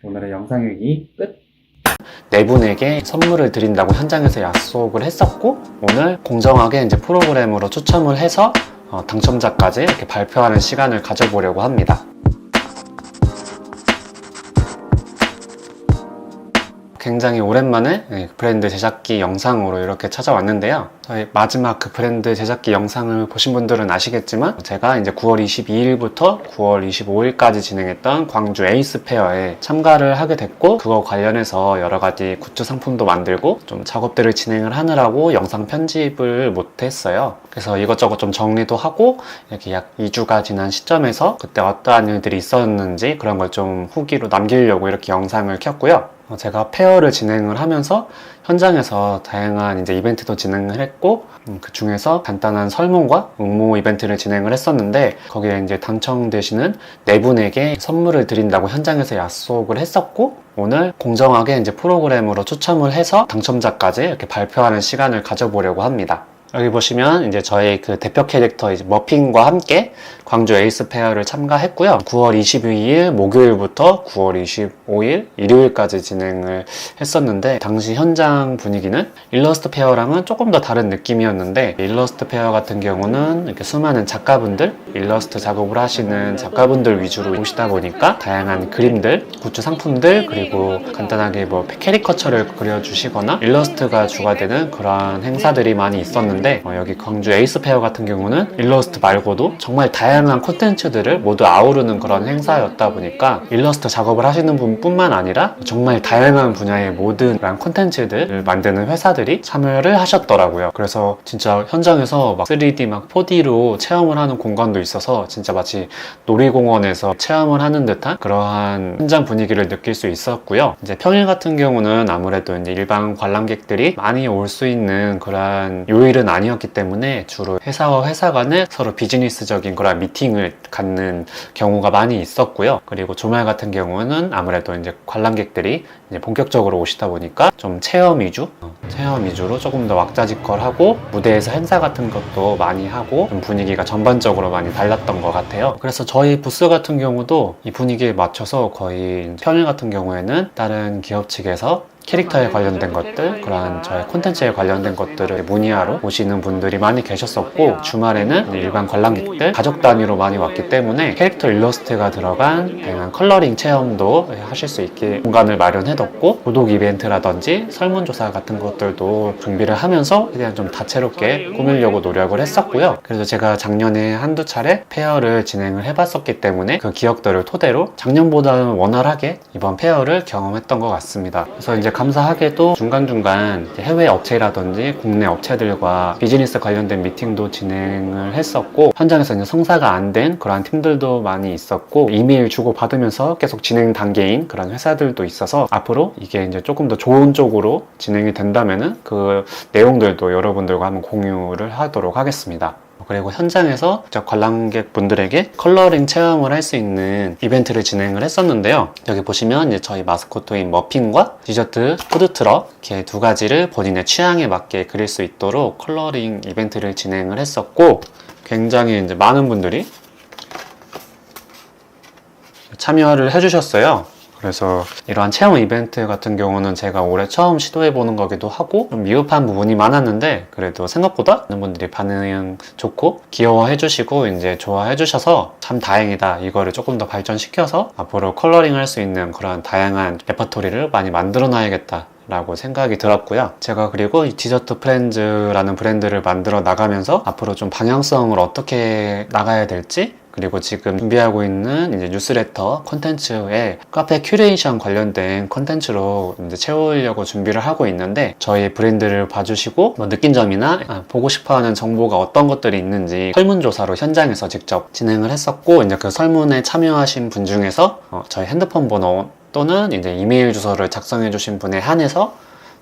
오늘의 영상 얘기 끝! 네 분에게 선물을 드린다고 현장에서 약속을 했었고 오늘 공정하게 이제 프로그램으로 추첨을 해서 당첨자까지 이렇게 발표하는 시간을 가져보려고 합니다. 굉장히 오랜만에 브랜드 제작기 영상으로 이렇게 찾아왔는데요. 저희 마지막 그 브랜드 제작기 영상을 보신 분들은 아시겠지만 제가 이제 9월 22일부터 9월 25일까지 진행했던 광주 에이스 페어에 참가를 하게 됐고 그거 관련해서 여러 가지 굿즈 상품도 만들고 좀 작업들을 진행을 하느라고 영상 편집을 못했어요. 그래서 이것저것 좀 정리도 하고 이렇게 약 2주가 지난 시점에서 그때 어떠한 일들이 있었는지 그런 걸 좀 후기로 남기려고 이렇게 영상을 켰고요. 제가 페어를 진행을 하면서 현장에서 다양한 이제 이벤트도 진행을 했고 그 중에서 간단한 설문과 응모 이벤트를 진행을 했었는데 거기에 이제 당첨되시는 네 분에게 선물을 드린다고 현장에서 약속을 했었고 오늘 공정하게 이제 프로그램으로 추첨을 해서 당첨자까지 이렇게 발표하는 시간을 가져보려고 합니다. 여기 보시면 이제 저희 그 대표 캐릭터 이제 머핀과 함께 광주 에이스 페어를 참가했고요. 9월 22일 목요일부터 9월 25일 일요일까지 진행을 했었는데 당시 현장 분위기는 일러스트 페어랑은 조금 더 다른 느낌이었는데 일러스트 페어 같은 경우는 이렇게 수많은 작가분들, 일러스트 작업을 하시는 작가분들 위주로 오시다 보니까 다양한 그림들, 굿즈 상품들 그리고 간단하게 뭐 캐리커처를 그려주시거나 일러스트가 주가 되는 그러한 행사들이 많이 있었는데 여기 광주 에이스 페어 같은 경우는 일러스트 말고도 정말 다양한 콘텐츠들을 모두 아우르는 그런 행사였다 보니까 일러스트 작업을 하시는 분뿐만 아니라 정말 다양한 분야의 모든 콘텐츠들을 만드는 회사들이 참여를 하셨더라고요. 그래서 진짜 현장에서 막 3D 막 4D로 체험을 하는 공간도 있어서 진짜 마치 놀이공원에서 체험을 하는 듯한 그러한 현장 분위기를 느낄 수 있었고요. 이제 평일 같은 경우는 아무래도 이제 일반 관람객들이 많이 올 수 있는 그런 요일은 아니었기 때문에 주로 회사와 회사 간에 서로 비즈니스적인 그런 미팅을 갖는 경우가 많이 있었고요. 그리고 주말 같은 경우는 아무래도 이제 관람객들이 이제 본격적으로 오시다 보니까 좀 체험 위주로 조금 더 왁자지껄하고 무대에서 행사 같은 것도 많이 하고 좀 분위기가 전반적으로 많이 달랐던 것 같아요. 그래서 저희 부스 같은 경우도 이 분위기에 맞춰서 거의 평일 같은 경우에는 다른 기업 측에서 캐릭터에 관련된 것들, 그런 저의 콘텐츠에 관련된 것들을 문의하러 오시는 분들이 많이 계셨었고 주말에는 일반 관람객들 가족 단위로 많이 왔기 때문에 캐릭터 일러스트가 들어간 다양한 컬러링 체험도 하실 수 있게 공간을 마련해뒀고 구독 이벤트라든지 설문조사 같은 것들도 준비를 하면서 그냥 좀 다채롭게 꾸미려고 노력을 했었고요. 그래서 제가 작년에 한두 차례 페어를 진행을 해봤었기 때문에 그 기억들을 토대로 작년보다는 원활하게 이번 페어를 경험했던 것 같습니다. 그래서 이제 이제 감사하게도 중간중간 해외 업체라든지 국내 업체들과 비즈니스 관련된 미팅도 진행을 했었고, 현장에서 이제 성사가 안 된 그러한 팀들도 많이 있었고, 이메일 주고 받으면서 계속 진행 단계인 그런 회사들도 있어서, 앞으로 이게 이제 조금 더 좋은 쪽으로 진행이 된다면은 그 내용들도 여러분들과 한번 공유를 하도록 하겠습니다. 그리고 현장에서 관람객분들에게 컬러링 체험을 할 수 있는 이벤트를 진행을 했었는데요. 여기 보시면 이제 저희 마스코트인 머핀과 디저트 푸드트럭 이렇게 두 가지를 본인의 취향에 맞게 그릴 수 있도록 컬러링 이벤트를 진행을 했었고, 굉장히 이제 많은 분들이 참여를 해주셨어요. 그래서 이러한 체험 이벤트 같은 경우는 제가 올해 처음 시도해보는 거기도 하고 좀 미흡한 부분이 많았는데, 그래도 생각보다 많은 분들이 반응 좋고 귀여워해 주시고 이제 좋아해 주셔서 참 다행이다. 이거를 조금 더 발전시켜서 앞으로 컬러링 할 수 있는 그런 다양한 레퍼토리를 많이 만들어 놔야겠다 라고 생각이 들었고요. 제가 그리고 이 디저트 프렌즈라는 브랜드를 만들어 나가면서 앞으로 좀 방향성을 어떻게 나가야 될지, 그리고 지금 준비하고 있는 이제 뉴스레터 콘텐츠에 카페 큐레이션 관련된 콘텐츠로 이제 채우려고 준비를 하고 있는데, 저희 브랜드를 봐주시고 뭐 느낀 점이나 보고 싶어하는 정보가 어떤 것들이 있는지 설문조사로 현장에서 직접 진행을 했었고, 이제 그 설문에 참여하신 분 중에서 저희 핸드폰 번호 또는 이제 이메일 주소를 작성해 주신 분에 한해서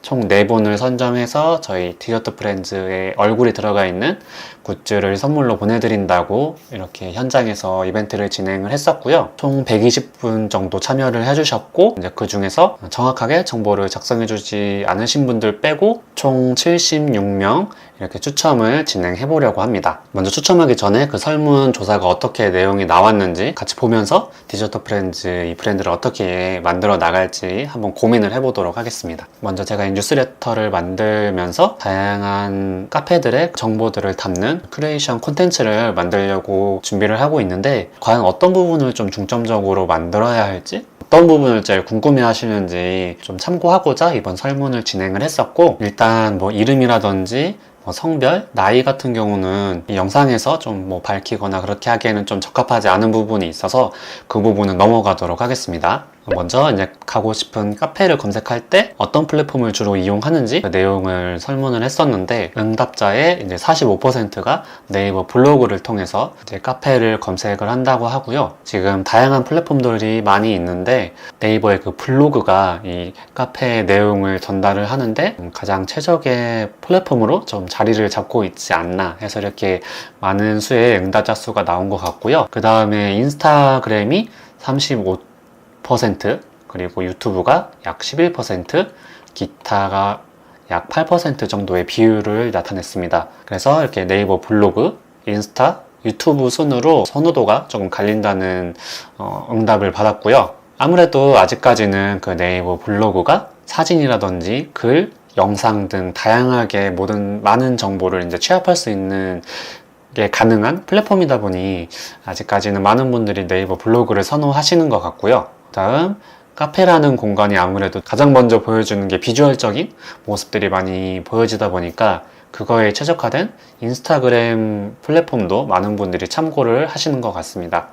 총 4분을 선정해서 저희 디저트 프렌즈의 얼굴이 들어가 있는 굿즈를 선물로 보내드린다고 이렇게 현장에서 이벤트를 진행을 했었고요. 총 120분 정도 참여를 해주셨고, 이제 그 중에서 정확하게 정보를 작성해주지 않으신 분들 빼고 총 76명 이렇게 추첨을 진행해 보려고 합니다. 먼저 추첨하기 전에 그 설문조사가 어떻게 내용이 나왔는지 같이 보면서 디저트 프렌즈 이 브랜드를 어떻게 만들어 나갈지 한번 고민을 해보도록 하겠습니다. 먼저 제가 이 뉴스레터를 만들면서 다양한 카페들의 정보들을 담는 큐레이션 콘텐츠를 만들려고 준비를 하고 있는데, 과연 어떤 부분을 좀 중점적으로 만들어야 할지, 어떤 부분을 제일 궁금해 하시는지 좀 참고하고자 이번 설문을 진행을 했었고, 일단 뭐 이름이라든지 성별, 나이 같은 경우는 이 영상에서 좀 뭐 밝히거나 그렇게 하기에는 좀 적합하지 않은 부분이 있어서 그 부분은 넘어가도록 하겠습니다. 먼저 이제 가고 싶은 카페를 검색할 때 어떤 플랫폼을 주로 이용하는지 그 내용을 설문을 했었는데, 응답자의 이제 45%가 네이버 블로그를 통해서 이제 카페를 검색을 한다고 하고요. 지금 다양한 플랫폼들이 많이 있는데 네이버의 그 블로그가 이 카페의 내용을 전달을 하는데 가장 최적의 플랫폼으로 좀 자리를 잡고 있지 않나 해서 이렇게 많은 수의 응답자 수가 나온 것 같고요. 그 다음에 인스타그램이 35%, 그리고 유튜브가 약 11%, 기타가 약 8% 정도의 비율을 나타냈습니다. 그래서 이렇게 네이버 블로그, 인스타, 유튜브 순으로 선호도가 조금 갈린다는 응답을 받았고요. 아무래도 아직까지는 그 네이버 블로그가 사진이라든지 글, 영상 등 다양하게 많은 정보를 이제 취합할 수 있는 게 가능한 플랫폼이다 보니 아직까지는 많은 분들이 네이버 블로그를 선호하시는 것 같고요. 다음, 카페라는 공간이 아무래도 가장 먼저 보여주는 게 비주얼적인 모습들이 많이 보여지다 보니까 그거에 최적화된 인스타그램 플랫폼도 많은 분들이 참고를 하시는 것 같습니다.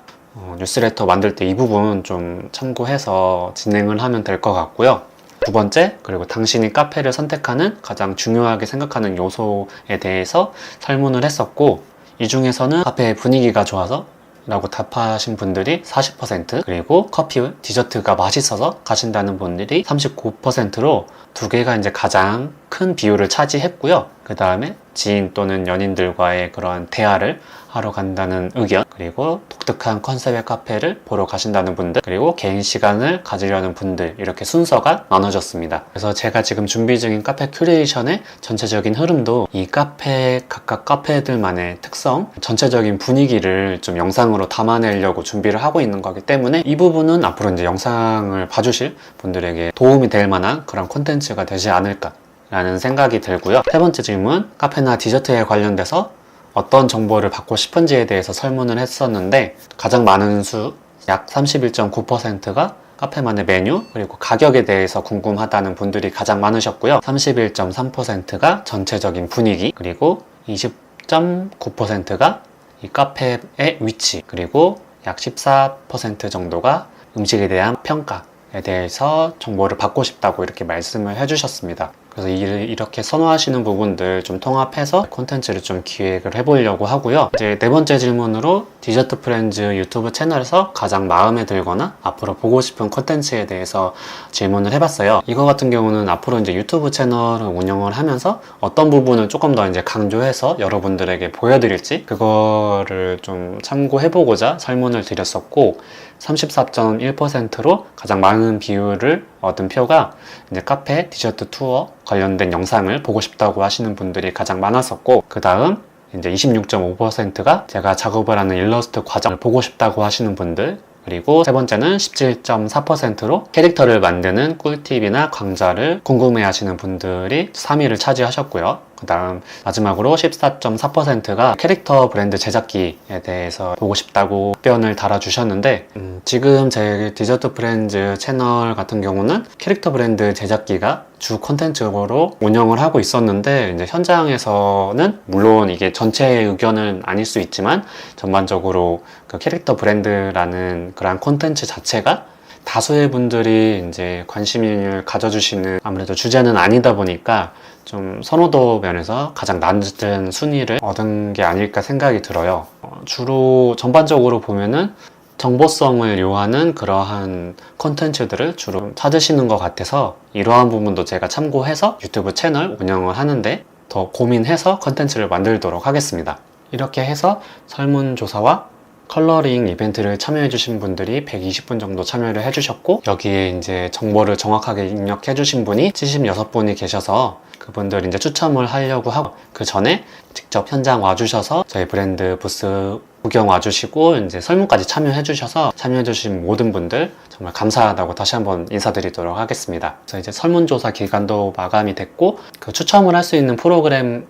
뉴스레터 만들 때 이 부분 좀 참고해서 진행을 하면 될 것 같고요. 두 번째, 그리고 당신이 카페를 선택하는 가장 중요하게 생각하는 요소에 대해서 설문을 했었고, 이 중에서는 카페의 분위기가 좋아서 라고 답하신 분들이 40%, 그리고 커피, 디저트가 맛있어서 가신다는 분들이 39%로 두 개가 이제 가장 큰 비율을 차지했고요. 그 다음에 지인 또는 연인들과의 그런 대화를 하러 간다는 의견, 그리고 독특한 컨셉의 카페를 보러 가신다는 분들, 그리고 개인 시간을 가지려는 분들, 이렇게 순서가 나눠졌습니다. 그래서 제가 지금 준비 중인 카페 큐레이션의 전체적인 흐름도 이 각각 카페들만의 특성, 전체적인 분위기를 좀 영상으로 담아내려고 준비를 하고 있는 거기 때문에 이 부분은 앞으로 이제 영상을 봐주실 분들에게 도움이 될 만한 그런 콘텐츠가 되지 않을까 라는 생각이 들고요. 세 번째 질문, 카페나 디저트에 관련돼서 어떤 정보를 받고 싶은지에 대해서 설문을 했었는데, 가장 많은 수, 약 31.9%가 카페만의 메뉴, 그리고 가격에 대해서 궁금하다는 분들이 가장 많으셨고요. 31.3%가 전체적인 분위기, 그리고 20.9%가 이 카페의 위치, 그리고 약 14% 정도가 음식에 대한 평가에 대해서 정보를 받고 싶다고 이렇게 말씀을 해주셨습니다. 그래서 이렇게 선호하시는 부분들 좀 통합해서 콘텐츠를 좀 기획을 해보려고 하고요. 이제 네 번째 질문으로 디저트 프렌즈 유튜브 채널에서 가장 마음에 들거나 앞으로 보고 싶은 콘텐츠에 대해서 질문을 해봤어요. 이거 같은 경우는 앞으로 이제 유튜브 채널을 운영을 하면서 어떤 부분을 조금 더 이제 강조해서 여러분들에게 보여드릴지 그거를 좀 참고해보고자 설문을 드렸었고 34.1%로 가장 많은 비율을 얻은 표가 이제 카페, 디저트 투어 관련된 영상을 보고 싶다고 하시는 분들이 가장 많았었고 그 다음 이제 26.5%가 제가 작업을 하는 일러스트 과정을 보고 싶다고 하시는 분들 그리고 세 번째는 17.4%로 캐릭터를 만드는 꿀팁이나 강좌를 궁금해 하시는 분들이 3위를 차지하셨고요. 그 다음 마지막으로 14.4%가 캐릭터 브랜드 제작기에 대해서 보고 싶다고 답변을 달아주셨는데 지금 제 디저트 프렌즈 채널 같은 경우는 캐릭터 브랜드 제작기가 주 콘텐츠로 운영을 하고 있었는데 이제 현장에서는 물론 이게 전체의 의견은 아닐 수 있지만 전반적으로 그 캐릭터 브랜드라는 그런 콘텐츠 자체가 다수의 분들이 이제 관심을 가져주시는 아무래도 주제는 아니다 보니까 좀 선호도 면에서 가장 낮은 순위를 얻은 게 아닐까 생각이 들어요. 주로 전반적으로 보면은 정보성을 요하는 그러한 콘텐츠들을 주로 찾으시는 것 같아서 이러한 부분도 제가 참고해서 유튜브 채널 운영을 하는데 더 고민해서 콘텐츠를 만들도록 하겠습니다. 이렇게 해서 설문조사와 컬러링 이벤트를 참여해주신 분들이 120분 정도 참여를 해주셨고 여기에 이제 정보를 정확하게 입력해주신 분이 76분이 계셔서 그분들 이제 추첨을 하려고 하고 그 전에 직접 현장 와주셔서 저희 브랜드 부스 구경 와주시고 이제 설문까지 참여해주셔서 참여해주신 모든 분들 정말 감사하다고 다시 한번 인사드리도록 하겠습니다. 그래서 이제 설문조사 기간도 마감이 됐고 그 추첨을 할 수 있는 프로그램을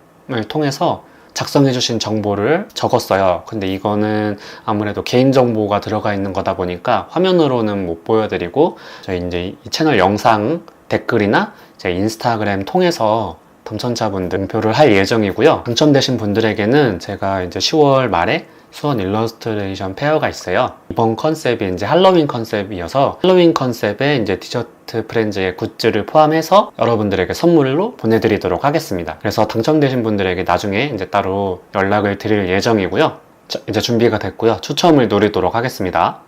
통해서 작성해주신 정보를 적었어요. 근데 이거는 아무래도 개인정보가 들어가 있는 거다 보니까 화면으로는 못 보여드리고 저희 이제 이 채널 영상 댓글이나 제 인스타그램 통해서 당첨자분들 발표를 할 예정이고요. 당첨되신 분들에게는 제가 이제 10월 말에 수원 일러스트레이션 페어가 있어요. 이번 컨셉이 이제 할로윈 컨셉이어서 할로윈 컨셉에 이제 디저트 프렌즈의 굿즈를 포함해서 여러분들에게 선물로 보내드리도록 하겠습니다. 그래서 당첨되신 분들에게 나중에 이제 따로 연락을 드릴 예정이고요. 이제 준비가 됐고요. 추첨을 노리도록 하겠습니다.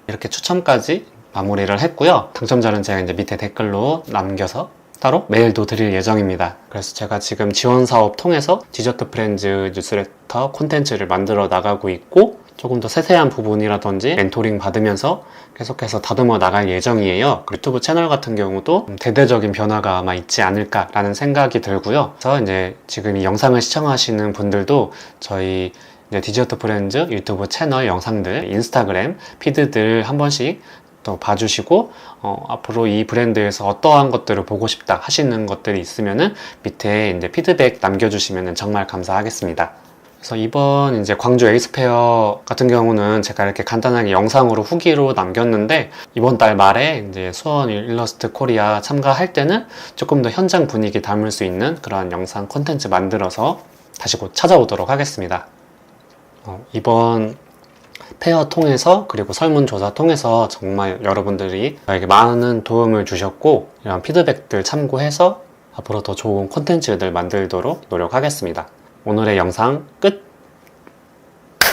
이렇게 추첨까지 마무리를 했고요. 당첨자는 제가 이제 밑에 댓글로 남겨서 따로 메일도 드릴 예정입니다. 그래서 제가 지금 지원 사업 통해서 디저트 프렌즈 뉴스레터 콘텐츠를 만들어 나가고 있고 조금 더 세세한 부분이라든지 멘토링 받으면서 계속해서 다듬어 나갈 예정이에요. 유튜브 채널 같은 경우도 대대적인 변화가 아마 있지 않을까라는 생각이 들고요. 그래서 이제 지금 이 영상을 시청하시는 분들도 저희 이제 디저트 프렌즈 유튜브 채널 영상들, 인스타그램 피드들 한 번씩 또 봐주시고 앞으로 이 브랜드에서 어떠한 것들을 보고 싶다 하시는 것들이 있으면은 밑에 이제 피드백 남겨주시면은 정말 감사하겠습니다. 그래서 이번 이제 광주 에이스페어 같은 경우는 제가 이렇게 간단하게 영상으로 후기로 남겼는데 이번 달 말에 이제 수원 일러스트 코리아 참가할 때는 조금 더 현장 분위기 담을 수 있는 그런 영상 콘텐츠 만들어서 다시 곧 찾아오도록 하겠습니다. 이번 페어 통해서 그리고 설문조사 통해서 정말 여러분들이 저에게 많은 도움을 주셨고 이런 피드백들 참고해서 앞으로 더 좋은 콘텐츠들 만들도록 노력하겠습니다. 오늘의 영상 끝!